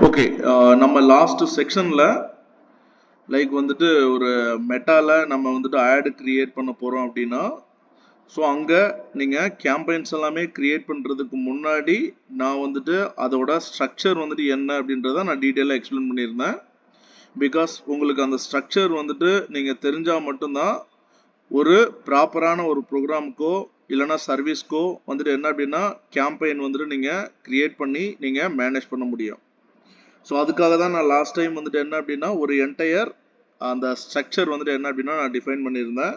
Okay, நம்ம last செக்ஷன்ல like வந்துட்டு ஒரு மெட்டால நம்ம வந்துட்டு ஆட் கிரியேட் பண்ண போறோம் அப்படின்னா, ஸோ அங்கே நீங்கள் கேம்பெயின்ஸ் எல்லாமே கிரியேட் பண்ணுறதுக்கு முன்னாடி நான் வந்துட்டு அதோட ஸ்ட்ரக்சர் வந்துட்டு என்ன அப்படின்றத நான் டீட்டெயிலாக எக்ஸ்பிளைன் பண்ணியிருந்தேன். பிகாஸ் உங்களுக்கு அந்த ஸ்ட்ரக்சர் வந்துட்டு நீங்கள் தெரிஞ்சால் மட்டும்தான் ஒரு ப்ராப்பரான ஒரு ப்ரோக்ராமுக்கோ இல்லைனா சர்வீஸ்க்கோ வந்துட்டு என்ன அப்படின்னா கேம்பெயின் வந்துட்டு நீங்கள் கிரியேட் பண்ணி நீங்கள் மேனேஜ் பண்ண முடியும். ஸோ அதுக்காக தான் நான் லாஸ்ட் டைம் வந்துட்டு என்ன அப்படின்னா ஒரு என்டையர் அந்த ஸ்ட்ரக்சர் வந்துட்டு என்ன அப்படின்னா நான் டிஃபைன் பண்ணியிருந்தேன்.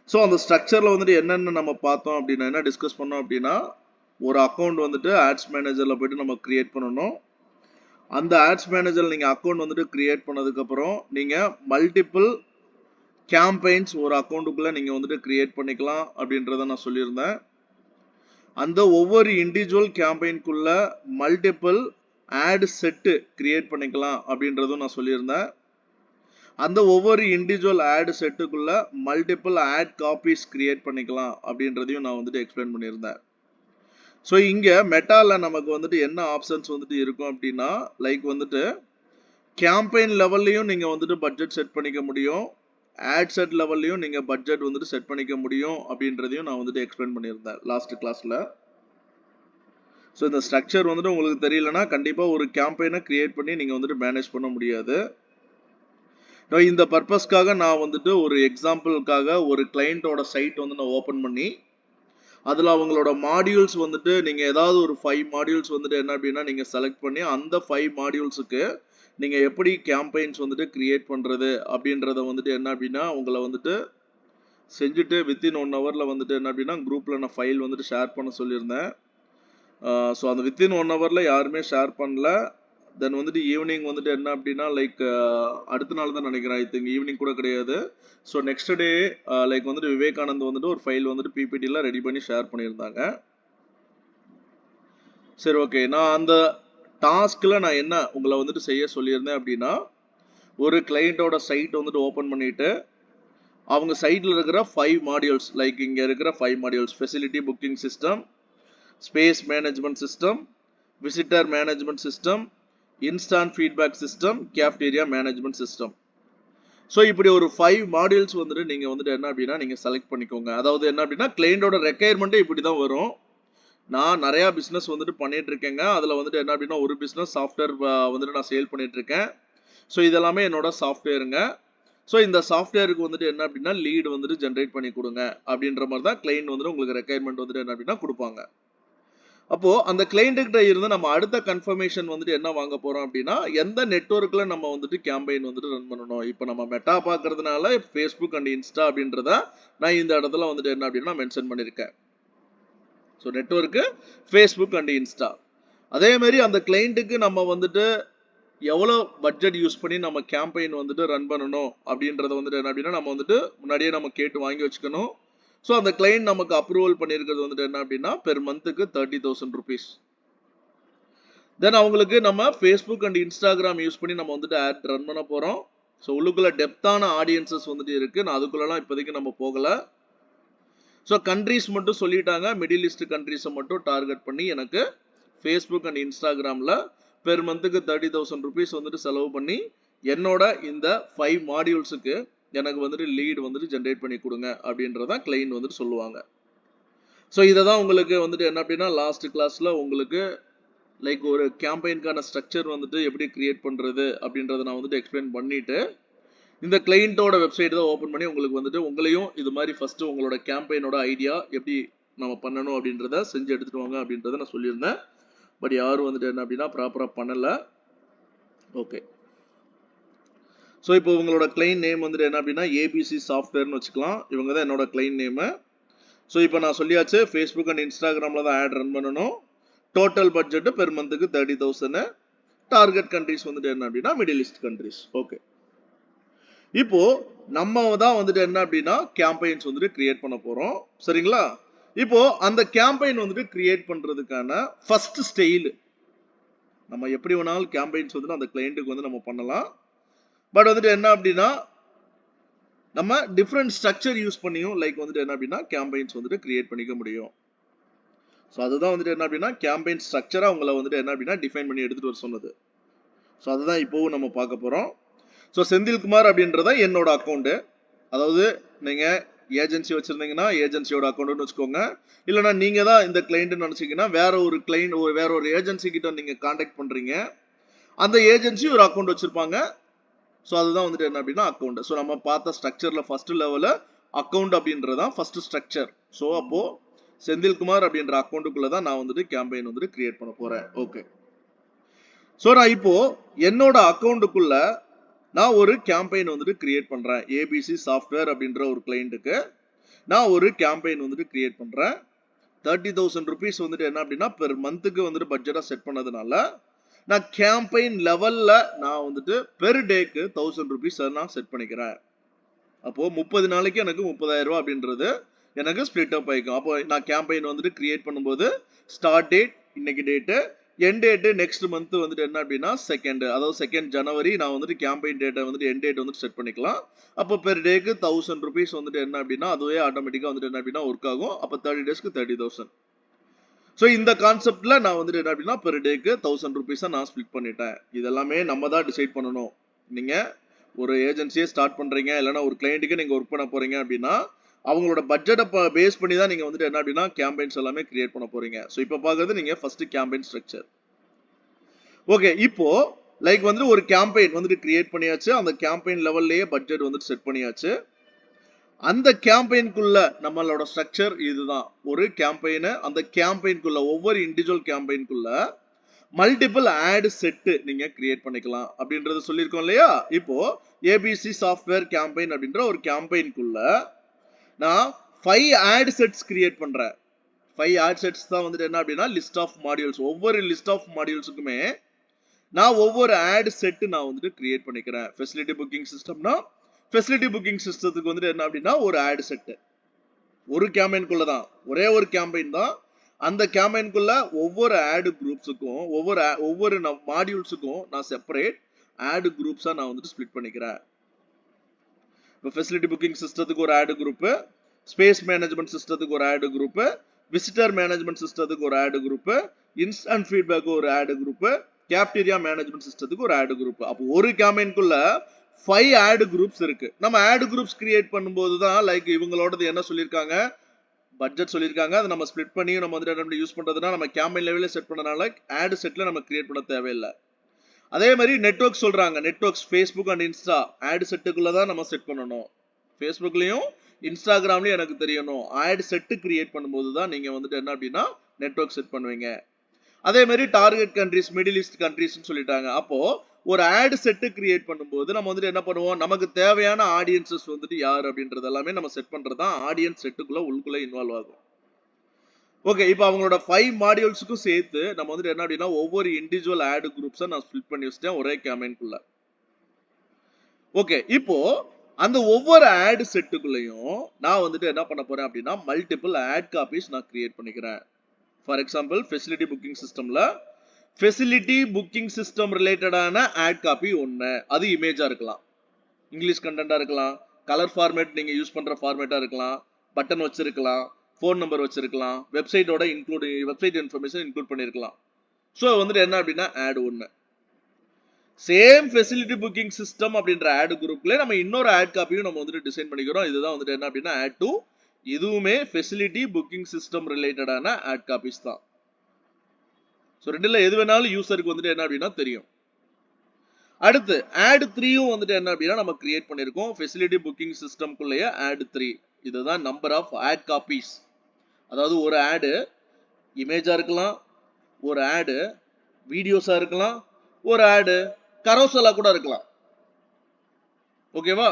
ஸோ அந்த ஸ்ட்ரக்சரில் வந்துட்டு என்னென்ன நம்ம பார்த்தோம் அப்படின்னா என்ன டிஸ்கஸ் பண்ணோம் அப்படின்னா, ஒரு அக்கௌண்ட் வந்துட்டு ஆட்ஸ் மேனேஜரில் போய்ட்டு நம்ம கிரியேட் பண்ணணும். அந்த ஆட்ஸ் மேனேஜரில் நீங்கள் அக்கௌண்ட் வந்துட்டு கிரியேட் பண்ணதுக்கப்புறம் நீங்கள் மல்டிபிள் கேம்பெயின்ஸ் ஒரு அக்கௌண்ட்டுக்குள்ளே நீங்கள் வந்துட்டு கிரியேட் பண்ணிக்கலாம் அப்படின்றத நான் சொல்லியிருந்தேன். அந்த ஒவ்வொரு இண்டிவிஜுவல் கேம்பெயின்குள்ள மல்டிபிள் ஆட் செட்டு கிரியேட் பண்ணிக்கலாம் அப்படின்றதும் நான் சொல்லியிருந்தேன். அந்த ஒவ்வொரு இண்டிவிஜுவல் ஆட் செட்டுக்குள்ள மல்டிபிள் ஆட் காப்பீஸ் கிரியேட் பண்ணிக்கலாம் அப்படின்றதையும் நான் வந்துட்டு எக்ஸ்பிளைன் பண்ணியிருந்தேன். ஸோ இங்கே மெட்டாவில் நமக்கு வந்துட்டு என்ன ஆப்ஷன்ஸ் வந்துட்டு இருக்கும் அப்படின்னா, லைக் வந்துட்டு கேம்பெயின் லெவல்லையும் நீங்கள் வந்துட்டு பட்ஜெட் செட் பண்ணிக்க முடியும், ஆட் செட் லெவல்லையும் நீங்கள் பட்ஜெட் வந்துட்டு செட் பண்ணிக்க முடியும் அப்படின்றதையும் நான் வந்துட்டு எக்ஸ்பிளைன் பண்ணியிருந்தேன் லாஸ்ட் கிளாஸில். ஸோ இந்த ஸ்ட்ரக்சர் வந்துட்டு உங்களுக்கு தெரியலனா கண்டிப்பாக ஒரு கேம்பெயினை கிரியேட் பண்ணி நீங்கள் வந்துட்டு மேனேஜ் பண்ண முடியாது. இந்த பர்பஸ்க்காக நான் வந்துட்டு ஒரு எக்ஸாம்பிளுக்காக ஒரு கிளைண்ட்டோட சைட் வந்து நான் ஓப்பன் பண்ணி அதில் அவங்களோட மாடியூல்ஸ் வந்துட்டு நீங்கள் ஏதாவது ஒரு 5 மாடியூல்ஸ் வந்துட்டு என்ன அப்படின்னா நீங்கள் செலக்ட் பண்ணி அந்த 5 மாடியூல்ஸுக்கு நீங்கள் எப்படி கேம்பெயின்ஸ் வந்துட்டு கிரியேட் பண்ணுறது அப்படின்றத வந்துட்டு என்ன அப்படின்னா உங்களை வந்துட்டு செஞ்சுட்டு வித்தின் 1 ஹவரில் வந்துட்டு என்ன அப்படின்னா குரூப்பில் நான் ஃபைல் வந்துட்டு ஷேர் பண்ண சொல்லியிருந்தேன். ஸோ அந்த வித்தின் 1 ஹவரில் யாருமே ஷேர் பண்ணல. தென் வந்துட்டு ஈவினிங் வந்துட்டு என்ன அப்படின்னா லைக் அடுத்த நாள் தான் நினைக்கிறேன், ஐ திங்க் ஈவினிங் கூட கிடையாது. ஸோ நெக்ஸ்ட் டே லைக் வந்துட்டு விவேகானந்த் வந்துட்டு ஒரு ஃபைல் வந்துட்டு பிபிடியில் ரெடி பண்ணி ஷேர் பண்ணியிருந்தாங்க. சரி, ஓகே, நான் அந்த டாஸ்கில் நான் என்ன உங்களை வந்துட்டு செய்ய சொல்லியிருந்தேன் அப்படின்னா, ஒரு கிளைண்ட்டோட சைட் வந்துட்டு ஓப்பன் பண்ணிட்டு அவங்க சைட்டில் இருக்கிற 5 மாடியூல்ஸ், லைக் இங்கே இருக்கிற 5 modules, facility booking system, space management system, visitor management system, instant feedback system, cafeteria management system. So இப்படி ஒரு 5 மாடியூல்ஸ் வந்துட்டு நீங்கள் வந்துட்டு என்ன அப்படின்னா நீங்கள் செலக்ட் பண்ணிக்கோங்க. அதாவது என்ன அப்படின்னா கிளைண்டோட ரெக்குயர்மெண்ட்டே இப்படி தான் வரும். நான் நிறையா பிஸ்னஸ் வந்துட்டு பண்ணிட்டு இருக்கேங்க. அதில் வந்துட்டு என்ன அப்படின்னா ஒரு பிஸ்னஸ் சாஃப்ட்வேர் வந்துட்டு நான் சேல் பண்ணிட்டு இருக்கேன். ஸோ இதெல்லாமே என்னோட சாஃப்ட்வேருங்க. ஸோ இந்த சாஃப்ட்வேருக்கு வந்துட்டு என்ன அப்படின்னா லீடு வந்துட்டு ஜென்ரேட் பண்ணி கொடுங்க அப்படின்ற மாதிரி தான் கிளைண்ட் வந்துட்டு உங்களுக்கு ரெக்குயர்மெண்ட் வந்துட்டு என்ன அப்படின்னா கொடுப்பாங்க. அப்போ அந்த கிளைண்ட்டுகிட்ட இருந்து நம்ம அடுத்த கன்ஃபர்மேஷன் வந்துட்டு என்ன வாங்க போறோம் அப்படின்னா, எந்த நெட்வொர்க்ல நம்ம வந்துட்டு கேம்பெயின் வந்துட்டு ரன் பண்ணணும். இப்போ நம்ம மெட்டா பார்க்கறதுனால ஃபேஸ்புக் அண்ட் இன்ஸ்டா அப்படின்றத நான் இந்த இடத்துல வந்துட்டு என்ன அப்படின்னா மென்ஷன் பண்ணியிருக்கேன். So network Facebook and Insta. அதே மாதிரி அந்த கிளைண்ட்டுக்கு நம்ம வந்துட்டு எவ்வளோ பட்ஜெட் யூஸ் பண்ணி நம்ம கேம்பெயின் வந்துட்டு ரன் பண்ணணும் அப்படின்றத வந்துட்டு என்ன அப்படின்னா நம்ம வந்துட்டு முன்னாடியே நம்ம கேட்டு வாங்கி வச்சுக்கணும். ஸோ அந்த கிளைண்ட் நமக்கு அப்ரூவல் பண்ணியிருக்கிறது வந்துட்டு என்ன அப்படின்னா பெர் மந்த்துக்கு 30,000 rupees. தென் அவங்களுக்கு நம்ம ஃபேஸ்புக் அண்ட் இன்ஸ்டாகிராம் யூஸ் பண்ணி நம்ம வந்துட்டு ஆட் ரன் பண்ண போகிறோம். ஸோ உள்ளுக்குள்ள டெப்த்தான ஆடியன்சஸ் வந்துட்டு இருக்குது. நான் அதுக்குள்ளலாம் இப்போதைக்கு நம்ம போகலை. ஸோ கண்ட்ரிஸ் மட்டும் சொல்லிட்டாங்க, மிடில் ஈஸ்ட் கண்ட்ரிஸை மட்டும் டார்கெட் பண்ணி எனக்கு ஃபேஸ்புக் அண்ட் இன்ஸ்டாகிராமில் பெர் மந்த்துக்கு 30,000 rupees வந்துட்டு செலவு பண்ணி என்னோட இந்த 5 மாடியூல்ஸுக்கு எனக்கு வந்துட்டு லீடு வந்துட்டு ஜென்ரேட் பண்ணி கொடுங்க அப்படின்றதான் கிளைண்ட் வந்துட்டு சொல்லுவாங்க. ஸோ இதை தான் உங்களுக்கு வந்துட்டு என்ன அப்படின்னா லாஸ்ட் கிளாஸில் உங்களுக்கு லைக் ஒரு கேம்பெயின்கான ஸ்ட்ரக்சர் வந்துட்டு எப்படி கிரியேட் பண்ணுறது அப்படின்றத நான் வந்துட்டு எக்ஸ்பிளைன் பண்ணிவிட்டு இந்த கிளைண்ட்டோட வெப்சைட் தான் ஓப்பன் பண்ணி உங்களுக்கு வந்துட்டு உங்களையும் இது மாதிரி ஃபஸ்ட்டு உங்களோட கேம்பெயினோட ஐடியா எப்படி நம்ம பண்ணணும் அப்படின்றத செஞ்சு எடுத்துகிட்டு வாங்க அப்படின்றத நான் சொல்லியிருந்தேன். பட் யாரும் வந்துட்டு என்ன அப்படின்னா ப்ராப்பராக பண்ணலை. ஓகே, ஸோ இப்போ உங்களோட கிளைண்ட் நேம் வந்துட்டு என்ன அப்படின்னா ஏபிசி சாஃப்ட்வேர்னு வச்சுக்கலாம். இவங்க தான் என்னோட கிளைண்ட் நேமு. ஸோ இப்போ நான் சொல்லியாச்சு ஃபேஸ்புக் அண்ட் இன்ஸ்டாகிராமில் தான் ஆட் ரன் பண்ணணும். டோட்டல் பட்ஜெட்டு பெர் மந்த்துக்கு 30,000. டார்கெட் கண்ட்ரிஸ் வந்துட்டு என்ன அப்படின்னா மிடில் ஈஸ்ட் கண்ட்ரிஸ். ஓகே, இப்போ நம்ம தான் வந்துட்டு என்ன அப்படின்னா கேம்பெயின்ஸ் வந்துட்டு கிரியேட் பண்ண போகிறோம். சரிங்களா? இப்போ அந்த கேம்பெயின் வந்துட்டு கிரியேட் பண்ணுறதுக்கான ஃபர்ஸ்ட் ஸ்டைல் நம்ம எப்படி வேணாலும் கேம்பெயின்ஸ் வந்துட்டு அந்த கிளைண்ட்டுக்கு வந்து நம்ம பண்ணலாம். பட் வந்துட்டு என்ன அப்படின்னா நம்ம டிஃப்ரெண்ட் ஸ்ட்ரக்சர் யூஸ் பண்ணியும் லைக் வந்துட்டு என்ன அப்படின்னா கேம்பெயின்ஸ் வந்துட்டு கிரியேட் பண்ணிக்க முடியும். ஸோ அதுதான் வந்துட்டு என்ன அப்படின்னா கேம்பெயின் ஸ்ட்ரக்சராக உங்களை வந்துட்டு என்ன அப்படின்னா டிஃபைன் பண்ணி எடுத்துகிட்டு வர சொன்னது. ஸோ அதுதான் இப்போவும் நம்ம பார்க்க போறோம். ஸோ செந்தில்குமார் அப்படின்றத என்னோட அக்கௌண்ட். அதாவது நீங்க ஏஜென்சி வச்சிருந்தீங்கன்னா ஏஜென்சியோட அக்கௌண்ட்னு வச்சுக்கோங்க. இல்லைன்னா நீங்க தான் இந்த கிளைண்ட் நினைச்சீங்கன்னா வேற ஒரு கிளைண்ட் வேற ஒரு ஏஜென்சி கிட்ட நீங்க கான்டாக்ட் பண்றீங்க. அந்த ஏஜென்சி ஒரு அக்கௌண்ட் வச்சிருப்பாங்க. ஸோ அதுதான் வந்துட்டு என்ன அப்படின்னா அக்கௌண்ட். ஸோ நம்ம பார்த்த ஸ்ட்ரக்சர்ல ஃபர்ஸ்ட் லெவல அக்கௌண்ட் அப்படின்றதான் ஃபர்ஸ்ட் ஸ்ட்ரக்சர். ஸோ அப்போ செந்தில்குமார் அப்படின்ற அக்கௌண்ட்டுக்குள்ள தான் நான் வந்துட்டு கேம்பெயின் வந்துட்டு கிரியேட் பண்ண போறேன். ஓகே. ஸோ நான் இப்போ என்னோட அக்கௌண்ட்டுக்குள்ள நான் ஒரு கேம்பெயின் வந்துட்டு கிரியேட் பண்றேன். ஏபிசி சாஃப்ட்வேர் அப்படின்ற ஒரு கிளைண்ட்டுக்கு நான் ஒரு கேம்பெயின் வந்துட்டு கிரியேட் பண்றேன். 30,000 rupees வந்துட்டு என்ன அப்படின்னா பெர் மந்த்துக்கு வந்துட்டு பட்ஜெட்டா செட் பண்ணதுனால நான் கேம்பெயின் லெவல்ல நான் வந்துட்டு பெர் டேக்கு 1000 rupees நான் செட் பண்ணிக்கிறேன். அப்போ 30 நாளைக்கு எனக்கு 30,000 ரூபாய் அப்படின்றது எனக்கு ஸ்பிளிட் அப் ஆயிக்கும். அப்போ நான் கேம்பெயின் வந்துட்டு கிரியேட் பண்ணும்போது ஸ்டார்ட் டேட் இன்னைக்கு date, end date next month வந்துட்டு என்ன அப்படின்னா அதாவது 2 ஜனவரி நான் வந்துட்டு கேம்பெயின் டேட்டை வந்துட்டு எண்ட் டேட் வந்துட்டு செட் பண்ணிக்கலாம். அப்போ பெர் டேக்கு 1000 rupees வந்துட்டு என்ன அப்படின்னா அதுவே ஆட்டோமேட்டிக்கா வந்துட்டு என்ன அப்படின்னா ஒர்க் ஆகும். அப்போ 30 டேஸ்க்கு 30,000. ஸோ இந்த கான்செப்ட்ல நான் வந்துட்டு என்ன அப்படின்னா பெர் டேக்கு 1000 rupees நான் ஸ்பிளிட் பண்ணிட்டேன். இதெல்லாமே நம்ம தான் டிசைட் பண்ணணும். நீங்க ஒரு ஏஜென்சியை ஸ்டார்ட் பண்றீங்க இல்லைன்னா ஒரு கிளைண்ட்டுக்கு நீங்க ஒர்க் பண்ண போறீங்க அப்படின்னா அவங்களோட பட்ஜெட்டை பேஸ் பண்ணி தான் நீங்க வந்துட்டு என்ன அப்படின்னா கேம்பெயின்ஸ் எல்லாமே கிரியேட் பண்ண போறீங்க. ஸோ இப்போ பார்க்கறது நீங்க ஃபர்ஸ்ட் கேம்பெயின் ஸ்ட்ரக்சர். ஓகே, இப்போ லைக் வந்து ஒரு கேம்பெயின் வந்துட்டு கிரியேட் பண்ணியாச்சு. அந்த கேம்பெயின் லெவல்லையே பட்ஜெட் வந்துட்டு செட் பண்ணியாச்சு. அந்த கேம்பெயின்குள்ள நம்மளோட ஸ்ட்ரக்சர் இதுதான். ஒரு கேம்பெயின், அந்த கேம்பெயின்குள்ள ஒவ்வொரு இண்டிவிஜுவல் கேம்பெயின்குள்ள மல்டிபிள் ஆட் செட் நீங்க கிரியேட் பண்ணிக்கலாம் அப்படின்றது சொல்லியிருக்கோம் இல்லையா. இப்போ ஏபிசி சாஃப்ட்வேர் கேம்பெயின் அப்படின்ற ஒரு கேம்பெயின்குள்ள நான் 5 ஆட் செட்ஸ் கிரியேட் பண்றேன். 5 ஆட் செட்ஸ் தான் வந்துட்டு என்ன அப்படின்னா லிஸ்ட் ஆஃப் மாடியூல்ஸ். ஒவ்வொரு லிஸ்ட் ஆஃப் மாடியூல்ஸுக்குமே நான் ஒவ்வொரு ஆட் செட் நான் வந்துட்டு கிரியேட் பண்ணிக்கிறேன். ஃபெசிலிட்டி புக்கிங் சிஸ்டம்னா ஃபெசிலிட்டி புக்கிங் சிஸ்டத்துக்கு வந்துட்டு என்ன அப்படின்னா ஒரு ஆட் செட். ஒரு கேம்பெயின்குள்ள தான், ஒரே ஒரு கேம்பெயின் தான். அந்த கேம்பெயின்குள்ள ஒவ்வொரு ஆட் குரூப்ஸுக்கும் ஒவ்வொரு மாடியூல்ஸுக்கும் நான் செப்பரேட் ஆட் குரூப்ஸா நான் வந்துட்டு ஸ்ப்ளிட் பண்ணிக்கிறேன். இப்போ ஃபெசிலிட்டி புக்கிங் சிஸ்டத்துக்கு ஒரு ஆட் குரூப், ஸ்பேஸ் மேனேஜ்மெண்ட் சிஸ்டத்துக்கு ஒரு ஆட் குரூப், விசிட்டர் மேனேஜ்மெண்ட் சிஸ்டத்துக்கு ஒரு ஆட் குரூப், இன்ஸ்டன்ட் ஃபீட்பேக் ஒரு ஆட் குரூப், கேப்டீரியா மேனேஜ்மெண்ட் சிஸ்டத்துக்கு ஒரு ஆட் குரூப். அப்போ ஒரு கேம்பெயின்குள்ள 5 ஆட் குரூப்ஸ் இருக்கு. நம்ம ஆட் குரூப்ஸ் கிரியேட் பண்ணும்போது தான் லைக் இவங்களோடது என்ன சொல்லியிருக்காங்க, பட்ஜெட் சொல்லியிருக்காங்க. அதை நம்ம ஸ்ப்ளிட் பண்ணி நம்ம வந்துட்டு யூஸ் பண்றதுனா நம்ம கேம்பெயின் லெவலில் செட் பண்ணனால ஆட் செட்ல நம்ம கிரியேட் பண்ண தேவையில்லை. அதே மாதிரி நெட்வொர்க் சொல்றாங்க. Networks Facebook and Insta ad செட்டுக்குள்ள தான் நம்ம செட் பண்ணணும். ஃபேஸ்புக்லயும் இன்ஸ்டாகிராம்லயும் எனக்கு தெரியணும். ஆட் செட் கிரியேட் பண்ணும்போது தான் நீங்க வந்துட்டு என்ன அப்படின்னா நெட்வொர்க் செட் பண்ணுவீங்க. அதே மாதிரி டார்கெட் கண்ட்ரிஸ், மிடில் ஈஸ்ட் கண்ட்ரிஸ்னு சொல்லிட்டாங்க. அப்போ ஒரு ஆட் செட்டு கிரியேட் பண்ணும்போது நம்ம வந்துட்டு என்ன பண்ணுவோம், நமக்கு தேவையான ஆடியன்சஸ் வந்துட்டு யார் அப்படின்றது எல்லாமே நம்ம செட் பண்றது தான் ஆடியன்ஸ் செட்டுக்குள்ள உள்ளுக்குள்ள இன்வால்வ் ஆகும். ஓகே, இப்போ அவங்களோட 5 மாடியூல்ஸுக்கும் சேர்த்து நம்ம வந்துட்டு என்ன அப்படின்னா ஒவ்வொரு இண்டிவிஜுவல் ஆட் குரூப்ஸை நான் ஸ்ப்ளிட் பண்ணி வச்சிட்டேன் ஒரே கேம்பெயின்குள்ள. ஓகே, இப்போ அந்த ஒவ்வொரு ஆட் செட்டுக்குள்ளேயும் நான் வந்துட்டு என்ன பண்ண போறேன் அப்படின்னா மல்டிபிள் ஆட் காப்பீஸ் நான் கிரியேட் பண்ணிக்கிறேன். ஃபார் எக்ஸாம்பிள் ஃபெசிலிட்டி புக்கிங் சிஸ்டம்ல ஃபெசிலிட்டி புக்கிங் சிஸ்டம் ரிலேட்டடான ஆட் காப்பி ஒன்று. அது இமேஜா இருக்கலாம், இங்கிலீஷ் கண்டென்ட்டா இருக்கலாம், கலர் ஃபார்மேட் நீங்க யூஸ் பண்ற ஃபார்மேட்டா இருக்கலாம், பட்டன் வச்சிருக்கலாம், ஃபோன் நம்பர் வச்சிருக்கலாம், வெப்சைட்டோட வெப்சைட் இன்ஃபர்மேஷன் இன்க்ளூட் பண்ணிருக்கலாம். ஸோ வந்துட்டு என்ன அப்படின்னா ஆட் ஒன்று. சேம் ஃபெசிலிட்டி புக்கிங் சிஸ்டம் அப்படின்ற ஆட் குரூப்ல நம்ம இன்னொரு ஆட் காப்பியும் நம்ம வந்துட்டு டிசைன் பண்ணிக்கிறோம். இதுதான் வந்துட்டு என்ன அப்படின்னா ஆட் 2. இதுவுமே ஃபெசிலிட்டி புக்கிங் சிஸ்டம் ரிலேட்டடான ஆட் காப்பீஸ் தான். ஸோ ரெண்டுல எது வேணாலும் யூசருக்கு வந்துட்டு என்ன அப்படின்னா தெரியும். அடுத்து ஆட் 3யும் வந்துட்டு என்ன அப்படின்னா நம்ம கிரியேட் பண்ணிருக்கோம். ஃபெசிலிட்டி புக்கிங் சிஸ்டம்குள்ளேயே ஆட் 3. இதுதான் நம்பர் ஆஃப் ஆட் காப்பீஸ். அதாவது ஒரு ஆடு இமேஜா இருக்கலாம், ஒரு ஆடு வீடியோஸா இருக்கலாம், ஒரு ஆடு கரோசலா கூட இருக்கலாம். ஓகேவா?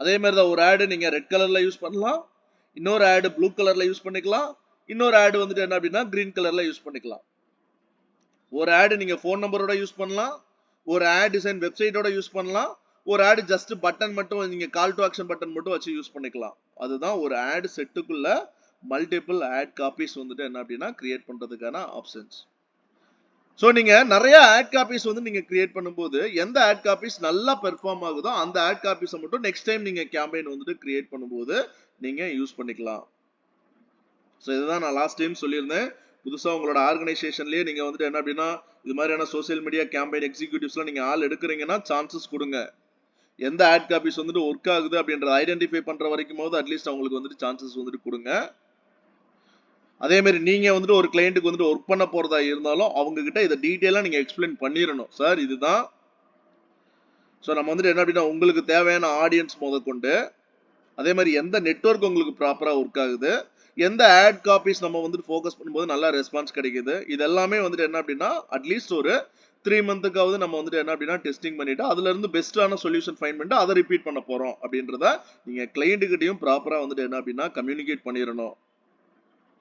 அதே மாதிரி தான் ஒரு ஆடு நீங்க ரெட் கலர்ல யூஸ் பண்ணலாம், இன்னொரு ஆடு ப்ளூ கலர்ல யூஸ் பண்ணிக்கலாம், இன்னொரு ஆடு வந்துட்டு என்ன அப்படின்னா கிரீன் கலர்ல யூஸ் பண்ணிக்கலாம். ஒரு ஆடு நீங்க ஃபோன் நம்பரோட யூஸ் பண்ணலாம், ஒரு ஆட் டிசைன் வெப்சைட்டோட யூஸ் பண்ணலாம், ஒரு ஆட் ஜஸ்ட் பட்டன் மட்டும் நீங்க கால் டு ஆக்ஷன் பட்டன் மட்டும் வச்சு யூஸ் பண்ணிக்கலாம். அதுதான் ஒரு ஆட் செட்டுக்குள்ள மல்டிபிள் ஆட் காப்பீஸ் வந்துட்டு என்ன அப்படின்னா கிரியேட் பண்றதுக்கான ஆப்ஷன்ஸ். ஸோ நீங்க நிறைய ஆட் காப்பீஸ் வந்து நீங்க கிரியேட் பண்ணும்போது எந்த ஆட் காப்பீஸ் நல்லா பெர்ஃபார்ம் ஆகுதோ அந்த ஆட் காப்பீஸை மட்டும் நெக்ஸ்ட் டைம் நீங்க கேம்பெயின் வந்துட்டு கிரியேட் பண்ணும்போது நீங்க யூஸ் பண்ணிக்கலாம். ஸோ இதுதான் நான் லாஸ்ட் டைம் சொல்லியிருந்தேன். புதுசா உங்களோட ஆர்கனைசேஷன்லயே நீங்க வந்துட்டு என்ன அப்படின்னா இது மாதிரியான சோசியல் மீடியா கேம்பெயின் எக்ஸிக்யூட்டிவ்ஸ்லாம் நீங்க ஆள் எடுக்கிறீங்கன்னா சான்சஸ் கொடுங்க. எந்த ஆட் காப்பீஸ் வந்துட்டு ஒர்க் ஆகுது அப்படின்றத ஐடென்டிஃபை பண்ற வரைக்கும் போது அட்லீஸ்ட் அவங்களுக்கு வந்துட்டு சான்சஸ் வந்துட்டு கொடுங்க. அதே மாதிரி நீங்க வந்துட்டு ஒரு கிளையண்ட்டுக்கு வந்துட்டு ஒர்க் பண்ண போறதா இருந்தாலும் அவங்க கிட்ட இதை டீட்டெயிலா நீங்க எக்ஸ்பிளைன் பண்ணிடணும். சார் இதுதான். ஸோ நம்ம வந்துட்டு என்ன அப்படின்னா உங்களுக்கு தேவையான ஆடியன்ஸ் முதற்கொண்டு, அதே மாதிரி எந்த நெட்வொர்க் உங்களுக்கு ப்ராப்பரா ஒர்க் ஆகுது, எந்த ஆட் காப்பீஸ் நம்ம வந்துட்டு ஃபோக்கஸ் பண்ணும்போது நல்லா ரெஸ்பான்ஸ் கிடைக்குது, இதெல்லாமே வந்துட்டு என்ன அப்படின்னா அட்லீஸ்ட் ஒரு 3 மந்த்துக்காவது நம்ம வந்துட்டு என்ன அப்படின்னா டெஸ்டிங் பண்ணிட்டு அதுல இருந்து பெஸ்டான சொல்யூஷன் ஃபைண்ட் பண்ணிட்டு அதை ரிப்பீட் பண்ண போறோம் அப்படின்றத நீங்க கிளையண்ட்டுக்கிட்டையும் ப்ராப்பரா வந்துட்டு என்ன அப்படின்னா கம்யூனிகேட் பண்ணிடணும்.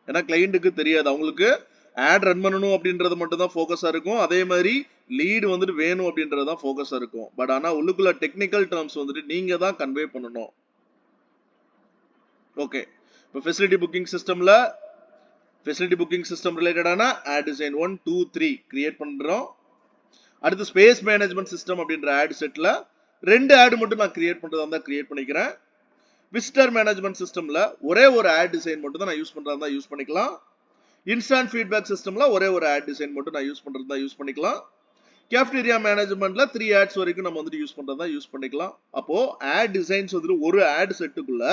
ஏன்னா கிளையண்ட்டுக்கு தெரியாது, அவங்களுக்கு ஆட் ரன் பண்ணணும் அப்படின்றது மட்டும் தான் ஃபோக்கஸா இருக்கும். அதே மாதிரி லீடு வந்துட்டு வேணும் அப்படின்றது தான் ஃபோக்கஸா இருக்கும். பட் ஆனா உள்ளுக்குள்ள டெக்னிக்கல் டேர்ம்ஸ் வந்துட்டு நீங்க தான் கன்வே பண்ணணும். ஓகே, இப்போ ஃபெசிலிட்டி புக்கிங் சிஸ்டம்ல ஃபெசிலிட்டி புக்கிங் சிஸ்டம் ரிலேட்டடான ஆட் டிசைன் 1 2 3 கிரியேட் பண்றோம். அடுத்து ஸ்பேஸ் மேனேஜ்மெண்ட் சிஸ்டம் அப்படின்ற ஆட் செட்ல 2 ஆட் மட்டும் நான் கிரியேட் பண்றதா இருந்தா கிரியேட் பண்ணிக்கிறேன். விசிட்டர் மேனேஜ்மெண்ட் சிஸ்டம்ல ஒரே ஒரு ஆட் டிசைன் மட்டும் தான் நான் யூஸ் பண்றதா இருந்தா யூஸ் பண்ணிக்கலாம். இன்ஸ்டன்ட் ஃபீட்பேக் சிஸ்டம்ல ஒரே ஒரு ஆட் டிசைன் மட்டும் நான் யூஸ் பண்றதா யூஸ் பண்ணிக்கலாம். கேஃப்டீரியா மேனேஜ்மெண்ட்ல 3 ஆட்ஸ் வரைக்கும் நம்ம வந்துட்டு யூஸ் பண்றதா யூஸ் பண்ணிக்கலாம். அப்போ ஆட் டிசைன்ஸ் வந்துட்டு ஒரு ஆட் செட்டுக்குள்ள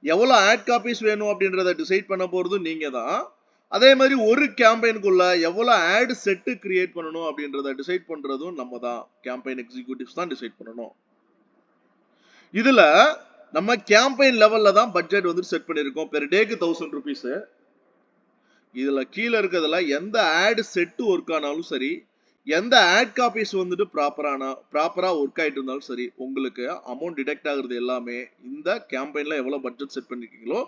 எவ்வளவு ஆட் காப்பீஸ் வேணும் அப்படின்றத டிசைட் பண்ண போறது நீங்க தான். அதே மாதிரி ஒரு கேம்பெயினுக்குள்ள எவ்வளவு ஆட் செட் கிரியேட் பண்ணணும் அப்படின்றத டிசைட் பண்றதும் நம்ம தான். கேம்பெயின் எக்ஸிக்யூட்டிவ்ஸ் தான் டிசைட் பண்ணணும். இதுல நம்ம கேம்பெயின் லெவல்ல தான் பட்ஜெட் வந்து செட் பண்ணிருக்கோம். பெர் டேக்கு 1000 rupees. இதுல கீழே இருக்கிறதுல எந்த ஆட் செட் ஒர்க் ஆனாலும் சரி, எந்த ஆட் காப்பீஸ் வந்துட்டு ப்ராப்பரா ஒர்க் ஆயிட்டு இருந்தாலும் சரி, உங்களுக்கு அமௌண்ட் டிடெக்ட் ஆகுறது எல்லாமே இந்த கேம்பெயின்ல எவ்வளவு பட்ஜெட் செட் பண்ணிருக்கீங்களோ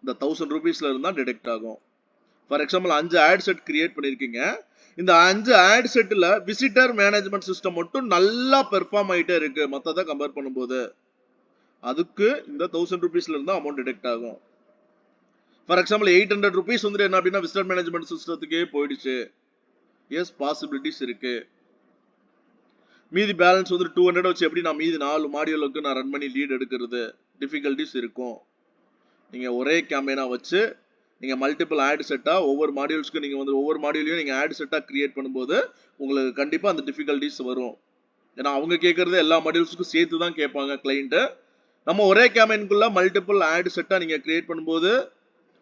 இந்த 1000 rupeesல இருந்தா டிடெக்ட் ஆகும். For example 5 ad set create பண்ணிருக்கீங்க. இந்த 5 ஆட் செட்ல விசிட்டர் மேனேஜ்மெண்ட் சிஸ்டம் மட்டும் நல்லா பெர்ஃபார்ம் ஆயிட்டே இருக்கு மத்தத கம்பேர் பண்ணும்போது, அதுக்கு இந்த 1000 rupeesல இருந்தா அமௌண்ட் டிடெக்ட் ஆகும். ஃபார் எக்ஸாம்பிள் 800 rupees வந்துட்டு என்ன அப்படின்னா விசிட்டர் மேனேஜ்மெண்ட் சிஸ்டத்துக்கே போயிடுச்சு. எஸ், பாசிபிலிட்டிஸ் இருக்கு. மீதி பேலன்ஸ் வந்து 200 வச்சு எப்படி நான் மீதி 4 மாடியூலுக்கு நான் ரன் பண்ணி லீட் எடுக்கிறது, டிஃபிகல்டிஸ் இருக்கும். நீங்க ஒரே கேம்பெயினா வச்சு நீங்க மல்டிபிள் ஆட் செட்டா ஒவ்வொரு மாடியூல்ஸ்க்கு நீங்க வந்து ஒவ்வொரு மாடியூலையும் நீங்க ஆட் செட்டா கிரியேட் பண்ணும்போது உங்களுக்கு கண்டிப்பா அந்த டிஃபிகல்டிஸ் வரும். ஏன்னா அவங்க கேட்கறது எல்லா மாடியூல்ஸ்க்கும் சேர்த்து தான் கேட்பாங்க கிளைண்ட். நம்ம ஒரே கேம்பெயினுக்குள்ள மல்டிபிள் ஆட் செட்டா நீங்க கிரியேட் பண்ணும்போது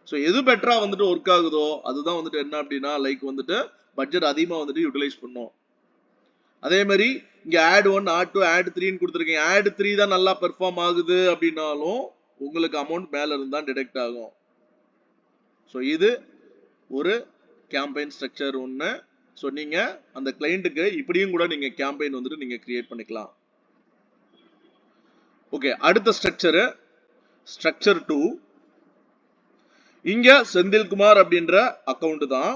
ஸோ எது பெட்டரா வந்துட்டு ஒர்க் ஆகுதோ அதுதான் வந்துட்டு என்ன அப்படின்னா லைக் வந்துட்டு பட்ஜெட் அதிகமா வந்துட்டு யூட்டிலைஸ் பண்ணும். அதே மாதிரி இங்க ஆட் 1 ஆட் 2 ஆட் 3 கொடுத்துருக்கீங்க. ஆட் 3 தான் நல்லா பெர்ஃபார்ம் ஆகுது அப்படின்னாலும் உங்களுக்கு அமௌண்ட் மேல இருந்தா டிடெக்ட் ஆகும். ஸோ இது ஒரு கேம்பெயின் ஸ்ட்ரக்சர் ஒன்று. ஸோ நீங்க அந்த கிளைண்ட்டுக்கு இப்படியும் கூட நீங்க கேம்பெயின் வந்துட்டு நீங்க கிரியேட் பண்ணிக்கலாம். ஓகே, அடுத்த ஸ்ட்ரக்சர் 2. இங்க செந்தில்குமார் அப்படின்ற அக்கவுண்ட் தான்.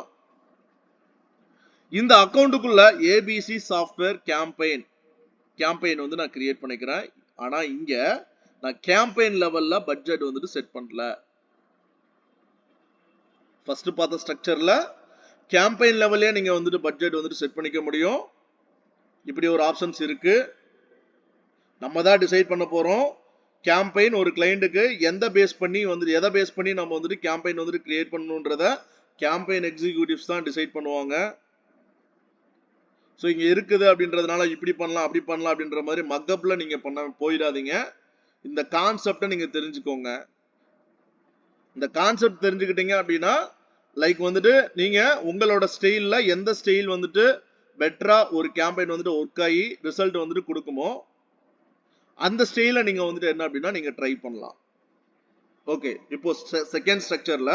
இந்த அக்கவுண்ட்டுக்குள்ள ஏபிசி சாஃப்ட்வேர் கேம்பெயின் வந்து நான் கிரியேட் பண்ணிக்கிறேன். ஆனா இங்க நான் கேம்பெயின் லெவல்ல பட்ஜெட் வந்துட்டு செட் பண்ணல. ஃபர்ஸ்ட் பார்த்த ஸ்ட்ரக்சர்ல கேம்பெயின் லெவல்லே நீங்க வந்துட்டு பட்ஜெட் வந்துட்டு செட் பண்ணிக்க முடியும். இப்படி ஒரு ஆப்ஷன்ஸ் இருக்கு. நம்ம தான் டிசைட் பண்ண போறோம். கேம்பெயின் ஒரு கிளைண்ட்டுக்கு எதை பேஸ் பண்ணி நம்ம வந்துட்டு கேம்பெயின் வந்துட்டு கிரியேட் பண்ணணும்ன்றத கேம்பெயின் எக்ஸிக்யூட்டிவ்ஸ் தான் டிசைட் பண்ணுவாங்க. ஸோ இங்க இருக்குது அப்படின்றதுனால இப்படி பண்ணலாம் அப்படி பண்ணலாம் அப்படின்ற மாதிரி மக்கப்ல நீங்க பண்ண போயிடாதீங்க. இந்த கான்செப்டை நீங்க தெரிஞ்சுக்கோங்க. இந்த கான்செப்ட் தெரிஞ்சுக்கிட்டீங்க அப்படின்னா லைக் வந்துட்டு நீங்க உங்களோட ஸ்டைல்ல எந்த ஸ்டைல் வந்துட்டு பெட்டரா ஒரு கேம்பெயின் வந்துட்டு ஒர்க் ஆகி ரிசல்ட் வந்துட்டு கொடுக்குமோ அந்த ஸ்டைல நீங்க வந்துட்டு என்ன அப்படின்னா நீங்க ட்ரை பண்ணலாம். ஓகே, இப்போ செகண்ட் ஸ்ட்ரக்சர்ல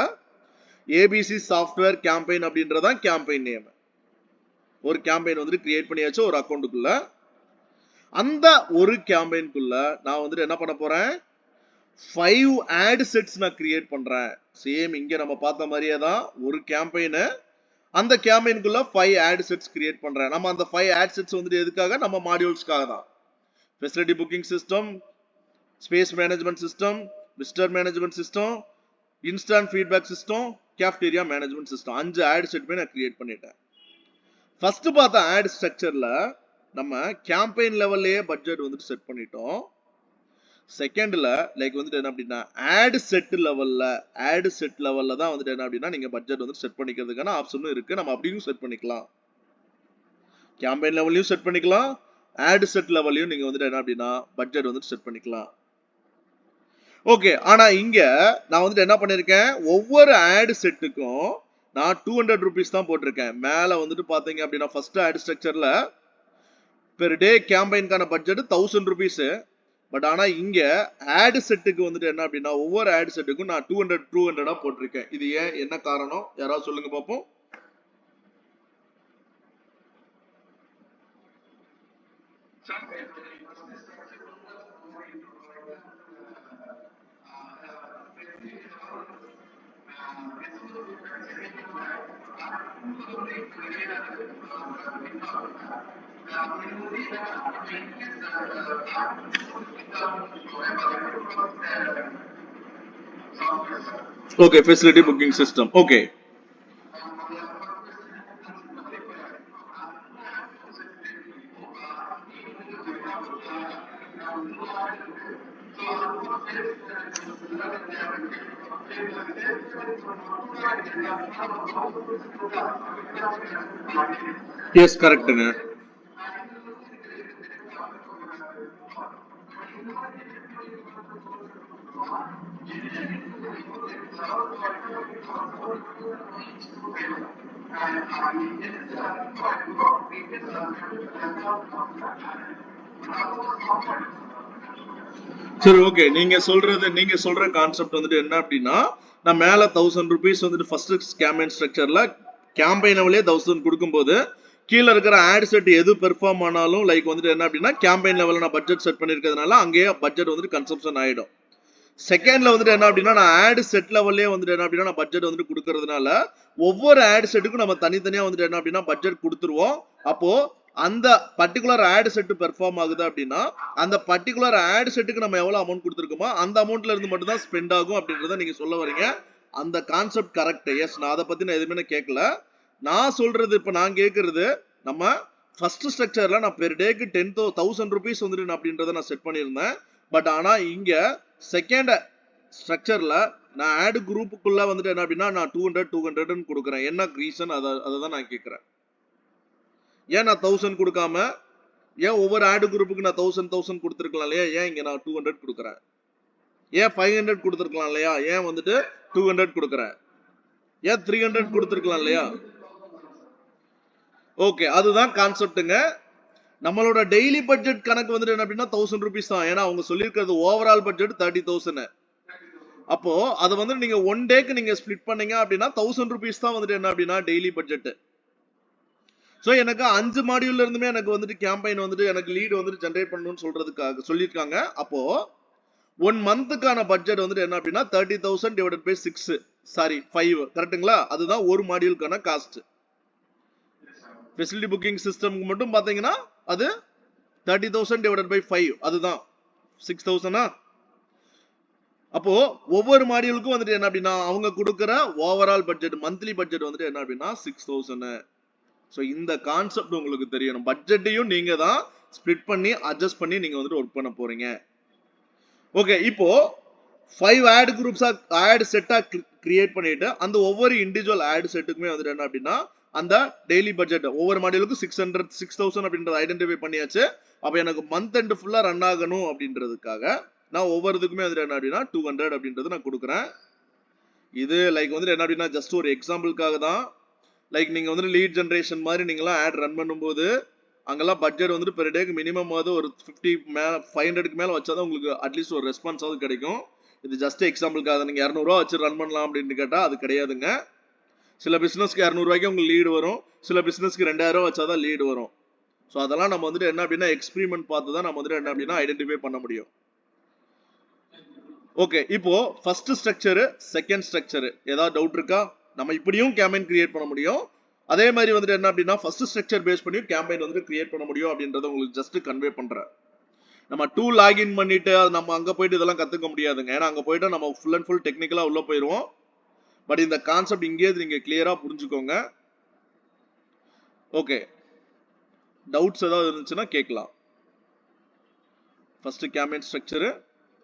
ஏபிசி சாஃப்ட்வேர் கேம்பெயின் அப்படின்றதான் கேம்பெயின் நேம். ஒரு கேம்பெயின் வந்துட்டு கிரியேட் பண்ணியாச்சு ஒரு அக்கௌண்ட்டுக்குள்ள. அந்த ஒரு கேம்பெயின்குள்ள நான் வந்துட்டு என்ன பண்ண போறேன், 5 ஆட் செட்ஸ் நான் கிரியேட் பண்றேன். சேம் இங்க நம்ம பார்த்த மாதிரியே தான் ஒரு கேம்பெயின், அந்த கேம்பெயின்குள்ள 5 ஆட் செட்ஸ் கிரியேட் பண்றேன். நம்ம அந்த 5 ஆட் செட்ஸ் வந்துட்டு எதுக்காக, நம்ம மாடியூல்ஸ்க்காக தான். Facility booking system, space management system, visitor management system, instant feedback system, cafeteria management system, 5 ad செட்மே நான் கிரியேட் பண்ணிட்டேன். ஃபர்ஸ்ட் பார்த்த ஆட் ஸ்ட்ரக்சர்ல நம்ம கேம்பெயின் லெவல்லையே பட்ஜெட் வந்துட்டு செட் பண்ணிட்டோம். செகண்ட்ல லைக் வந்துட்டு என்ன அப்படின்னா ஆட் செட் லெவல்ல தான் வந்துட்டு என்ன அப்படின்னா நீங்க பட்ஜெட் வந்து செட் பண்ணிக்கிறதுக்கான ஆப்ஷனும் இருக்கு. நம்ம அப்படியும் செட் பண்ணிக்கலாம். கேம்பெயின் லெவல்லையும் செட் பண்ணிக்கலாம், ஆட் செட் லெவல்லையும் நீங்க வந்துட்டு என்ன அப்படின்னா பட்ஜெட் வந்துட்டு செட் பண்ணிக்கலாம். ஓகே, ஆனா இங்க நான் வந்துட்டு என்ன பண்ணிருக்கேன், ஒவ்வொரு ஆட் செட்டுக்கும் நான் 200 rupees தான் போட்டிருக்கேன். மேல வந்துட்டு பாத்தீங்க அப்படின்னா ஃபர்ஸ்ட் ஆட் ஸ்ட்ரக்சர்ல பெர் டே கேம்பெயின்கான பட்ஜெட் 1000 rupees. பட் ஆனா இங்க ஆட் செட்டுக்கு வந்துட்டு என்ன அப்படின்னா ஒவ்வொரு ஆட் செட்டுக்கும் நான் 200 போட்டிருக்கேன். இது ஏன், என்ன காரணம், யாராவது சொல்லுங்க பாப்போம். Okay, facility booking system. Okay. Yes, correct. சரி, ஓகே, நீங்க சொல்ற கான்செப்ட் வந்துட்டு என்ன அப்படின்னா நான் மேல 1000 rupees வந்துட்டு ஃபர்ஸ்ட் கேம்பெயின் ஸ்ட்ரக்சர்ல கேம்பெயின் லெவலே 1000 கொடுக்கும்போது கீழே இருக்கிற ஆட் செட் எது பெர்ஃபார்ம் ஆனாலும் லைக் வந்துட்டு என்ன அப்படின்னா கேம்பெயின் லெவலில் நான் பட்ஜெட் செட் பண்ணிருக்கிறதுனால அங்கேயே பட்ஜெட் வந்துட்டு கன்சம்ஷன் ஆயிடும். செகண்ட்ல வந்துட்டு என்ன அப்படின்னா நான் ஆட் செட் லெவல்லே வந்துட்டு என்ன அப்படின்னா நான் பட்ஜெட் வந்துட்டு கொடுக்கறதுனால ஒவ்வொரு ஆட் செட்டுக்கும் நம்ம தனித்தனியா வந்துட்டு என்ன அப்படின்னா பட்ஜெட் கொடுத்துருவோம். அப்போ அந்த பர்டிகுலர் ஆட் செட் பெர்ஃபார்ம் ஆகுது அப்படின்னா அந்த பர்டிகுலர் ஆட் செட்டுக்கு நம்ம எவ்வளவு அமௌண்ட் கொடுத்துருக்கோமோ அந்த அமௌண்ட்ல இருந்து மட்டும் தான் ஸ்பெண்ட் ஆகும் அப்படின்றத நீங்க சொல்ல வரீங்க. அந்த கான்செப்ட் கரெக்ட். எஸ், நான் அதை பத்தி நான் எதுவுமே கேட்கல. நான் சொல்றது இப்ப நான் கேட்கறது நம்ம ஃபர்ஸ்ட் ஸ்ட்ரக்சர்ல நான் பெர் டேக்கு 10,000 rupees வந்துட்டு அப்படின்றத நான் செட் பண்ணியிருந்தேன். பட் ஆனா இங்க செகண்ட் ஸ்ட்ரக்சர்ல நான் ஆட் குரூப்புக்குள்ள வந்துட்டு என்ன அப்படின்னா நான் 200 கொடுக்குறேன். என்ன ரீசன், அதை தான் நான் கேட்கிறேன். ஏன் நான் 1000 கொடுக்காம, ஏன் ஒவ்வொரு ஆட் குரூப்புக்கு நான் 1000 கொடுத்துருக்கலாம் இல்லையா, ஏன் இங்க நான் 200 கொடுக்குறேன்? ஏன் 500 கொடுத்துருக்கலாம் இல்லையா, ஏன் வந்துட்டு 200 கொடுக்குறேன்? ஏன் 300 கொடுத்துருக்கலாம் இல்லையா? ஓகே, அதுதான் கான்செப்டுங்க. நம்மளோட டெய்லி பட்ஜெட் கணக்கு வந்துட்டு என்ன அப்படின்னா 1000 rupees தான். ஏன்னா அவங்க சொல்லியிருக்கிறது ஓவரால் பட்ஜெட் 30,000. அப்போ அதை வந்து நீங்க ஒன் டேக்கு நீங்க ஸ்பிளிட் பண்ணீங்க அப்படின்னா 1000 rupees தான் வந்துட்டு என்ன அப்படின்னா டெய்லி பட்ஜெட். ஸோ எனக்கு 5 மாடியூல்ல இருந்துமே எனக்கு வந்துட்டு கேம்பெயின் வந்துட்டு எனக்கு லீடு வந்துட்டு ஜென்ரேட் பண்ணணும்னு சொல்றதுக்காக சொல்லியிருக்காங்க. அப்போ 1 மந்த்துக்கான பட்ஜெட் வந்துட்டு என்ன அப்படின்னா 30,000 டிவைடட் பை 5 கரெக்டுங்களா? அதுதான் ஒரு மாடியூலுக்கான காஸ்ட். ஃபெசிலிட்டி புக்கிங் சிஸ்டம் மட்டும் பாத்தீங்கன்னா அது 30,000 டிவைடட் பை 5, அதுதான் 6,000. அப்போ ஒவ்வொரு மாடியூலுக்கும் வந்துட்டு என்ன அப்படின்னா அவங்க கொடுக்குற ஓவரால் பட்ஜெட் மந்த்லி பட்ஜெட் வந்துட்டு என்ன அப்படின்னா 6,000. ஸோ இந்த கான்செப்ட் உங்களுக்கு தெரியணும். பட்ஜெட்டையும் நீங்க தான் ஸ்பிளிட் பண்ணி அட்ஜஸ்ட் பண்ணி நீங்க வந்துட்டு ஒர்க் பண்ண போறீங்க. ஓகே, இப்போ 5 ஆட் குரூப்ஸா ஆட் செட்டா கிரியேட் பண்ணிட்டு அந்த ஒவ்வொரு இண்டிவிஜுவல் ஆட் செட்டுக்குமே வந்துட்டு என்ன அப்படின்னா அந்த டெய்லி பட்ஜெட் ஒவ்வொரு மாடியூலுக்கும் 6,000 அப்படின்றத ஐடென்டிஃபை பண்ணியாச்சு. அப்ப எனக்கு மந்த் எண்ட் ஃபுல்லா ரன் ஆகணும் அப்படின்றதுக்காக நான் ஒவ்வொருத்துக்குமே வந்துட்டு என்ன அப்படின்னா 200 அப்படின்றது நான் கொடுக்குறேன். இது லைக் வந்துட்டு என்ன அப்படின்னா ஜஸ்ட் ஒரு எக்ஸாம்பிளுக்காக தான். லைக் நீங்க வந்து லீட் ஜென்ரேஷன் மாதிரி நீங்களாம் ஆட் ரன் பண்ணும்போது அங்கெல்லாம் பட்ஜெட் வந்துட்டு பெர் டேக்கு மினிமம் வந்து ஒரு 500க்கு மேல வச்சாதான் உங்களுக்கு அட்லீஸ்ட் ஒரு ரெஸ்பான்ஸ் ஆகுது கிடைக்கும். இது ஜஸ்ட் எக்ஸாம்பிளுக்காக. நீங்க 200 ரூபா வச்சு ரன் பண்ணலாம் அப்படின்னு கேட்டா அது கிடையாதுங்க. சில பிசினஸ்க்கு 200 ரூபாய்க்கு உங்களுக்கு லீடு வரும், சில பிசினஸ்க்கு 2000 ரூபாய் வச்சாதான் லீடு வரும். ஸோ அதெல்லாம் நம்ம வந்துட்டு என்ன அப்படின்னா எக்ஸ்பெரிமெண்ட் பார்த்து தான் நம்ம வந்துட்டு என்ன அப்படின்னா ஐடென்டிஃபை பண்ண முடியும். ஓகே, இப்போ ஃபர்ஸ்ட் ஸ்ட்ரக்சர் செகண்ட் ஸ்ட்ரக்சர் ஏதாவது டவுட் இருக்கா? நம்ம இப்படியும் கேம்பெயின் கிரியேட் பண்ண முடியும், அதே மாதிரி வந்துட்டு என்ன அப்படின்னா ஃபர்ஸ்ட் ஸ்ட்ரக்சர் பேஸ் பண்ணி கேம்பெயின் வந்துட்டு கிரியேட் பண்ண முடியும் அப்படின்றத உங்களுக்கு ஜஸ்ட் கன்வே பண்றேன். நம்ம டூல் லாகின் பண்ணிட்டு நம்ம அங்க போயிட்டு இதெல்லாம் கத்துக்க முடியாதுங்க. ஏன்னா அங்க போயிட்டு நம்ம ஃபுல் அண்ட் ஃபுல் டெக்னிக்கலா உள்ள போயிருவோம். பட் இந்த கான்செப்ட் இங்கே நீங்க கிளியரா புரிஞ்சுக்கோங்க. ஓகே, டவுட்ஸ் ஏதாவது இருந்துச்சுன்னா கேட்கலாம். First campaign structure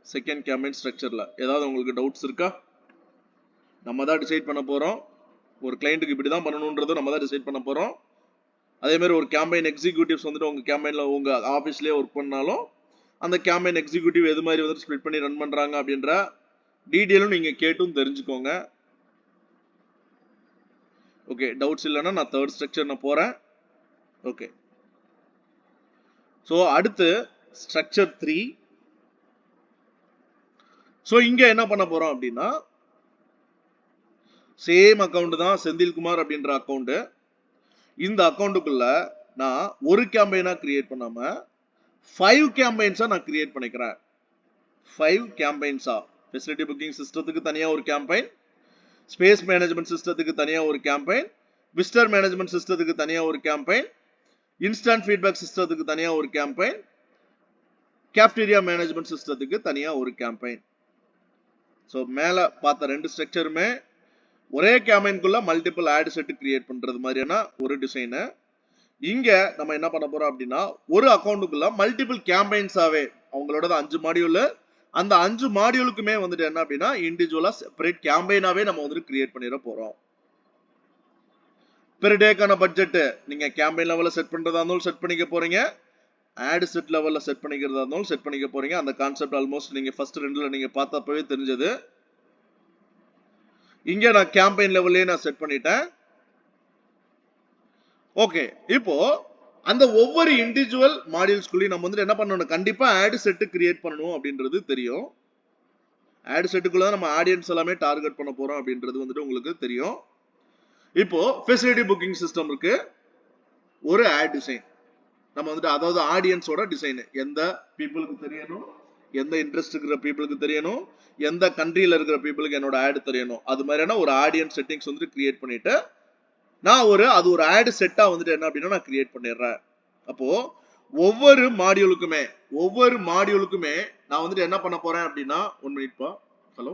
second campaign ஸ்ட்ரக்சர்ல ஏதாவது உங்களுக்கு டவுட்ஸ் இருக்கா? நம்ம தான் டிசைட் பண்ண போறோம். ஒரு கிளையண்ட்டுக்கு இப்படி தான் பண்ணணும்ன்றது நம்ம தான் டிசைட் பண்ண போறோம். அதே மாதிரி ஒரு கேம்பெயின் எக்ஸிக்யூட்டிவ்ஸ் வந்துட்டு உங்க கேம்பெயின்ல உங்க ஆஃபீஸ்லயே ஒர்க் பண்ணாலும் அந்த கேம்பெயின் எக்ஸிக்யூட்டிவ் எது மாதிரி வந்துட்டு ஸ்ப்ளிட் பண்ணி ரன் பண்றாங்க அப்படின்ற டீடைலும் நீங்க கேட்டும் தெரிஞ்சுக்கோங்க. ஓகே, டவுட்ஸ் இல்லைன்னா நான் தேர்ட் ஸ்ட்ரக்சர் நான் போறேன். ஓகே, ஸோ அடுத்து ஸ்ட்ரக்சர் 3. ஸோ இங்க என்ன பண்ண போறோம் அப்படின்னா சேம் அக்கௌண்ட் தான் செந்தில்குமார் அப்படின்ற அக்கௌண்ட். இந்த அக்கௌண்ட்டுக்குள்ள நான் ஒரு கேம்பெயினா கிரியேட் பண்ணாம 5 கேம்பெயின்ஸா நான் கிரியேட் பண்ணிக்கிறேன். 5 கேம்பெயின்ஸா ஃபெசிலிட்டி புக்கிங் சிஸ்டத்துக்கு தனியா ஒரு கேம்பெயின், ஸ்பேஸ் மேனேஜ்மெண்ட் சிஸ்டத்துக்கு தனியா ஒரு கேம்பெயின், விசிட்டர் மேனேஜ்மெண்ட் சிஸ்டத்துக்கு தனியா ஒரு கேம்பெயின், இன்ஸ்டன்ட் ஃபீட்பேக் சிஸ்டத்துக்கு தனியா ஒரு கேம்பெயின், கேஃப்டீரியா மேனேஜ்மெண்ட் சிஸ்டத்துக்கு தனியா ஒரு கேம்பெயின். ஸோ மேல பார்த்த 2 ஸ்ட்ரக்சருமே ஒரே கேம்பெயின்குள்ள மல்டிபிள் ஆட் செட் கிரியேட் பண்றது மாதிரியான ஒரு டிசைனு. இங்க நம்ம என்ன பண்ண போறோம் அப்படின்னா ஒரு அக்கௌண்ட்டுக்குள்ள மல்டிபிள் கேம்பெயின்ஸாவே அவங்களோட 5 மாடியூல், அந்த 5 மாடியூலுக்குமே வந்துட்டு என்ன அப்படின்னா இண்டிவிஜுவலா செப்பரேட் கேம்பெயினாவே நம்ம வந்துட்டு கிரியேட் பண்ணிட போறோம். பெர் டேக்கான பட்ஜெட் நீங்க கேம்பெயின் லெவல்ல செட் பண்றதா இருந்தாலும் செட் பண்ணிக்க போறீங்க, ஆட் செட் லெவல்ல செட் பண்ணிக்கிறதா இருந்தாலும் செட் பண்ணிக்க போறீங்க. அந்த கான்செப்ட் ஆல்மோஸ்ட் நீங்க ஃபர்ஸ்ட் 2ல நீங்க பார்த்தப்பவே தெரிஞ்சது. இங்க நான் கேம்பெயின் லெவல்லே நான் செட் பண்ணிட்டேன். ஓகே, இப்போ அந்த ஒவ்வொரு இண்டிவிஜுவல் மாடியூல்ஸ்குள்ளேயும் நம்ம வந்துட்டு என்ன பண்ணணும், கண்டிப்பா ஆட் செட் கிரியேட் பண்ணணும் அப்படின்றது தெரியும். ஆட் செட்டுக்குள்ள நம்ம ஆடியன்ஸ் எல்லாமே டார்கெட் பண்ண போறோம் அப்படின்றது வந்துட்டு உங்களுக்கு தெரியும். இப்போ ஃபெசிலிட்டி புக்கிங் சிஸ்டம் இருக்கு, ஒரு ஆட் டிசைன் நம்ம வந்துட்டு அதாவது ஆடியன்ஸோட டிசைன் எந்த பீப்புளுக்கு தெரியணும், எந்த இன்ட்ரெஸ்ட் இருக்கிற பீப்புளுக்கு தெரியணும், எந்த கண்ட்ரியில இருக்கிற பீப்புளுக்கு என்னோட ஆட் தெரியணும், அது மாதிரியான ஒரு ஆடியன்ஸ் செட்டிங்ஸ் வந்துட்டு கிரியேட் பண்ணிட்டு நான் அது ஒரு ஆட் செட்டா வந்துட்டு என்ன அப்படின்னா நான் கிரியேட் பண்ணிடுறேன். அப்போ ஒவ்வொரு மாடியூலுக்குமே நான் வந்துட்டு என்ன பண்ண போறேன் அப்படின்னா 1 மினிட் பா. ஹலோ,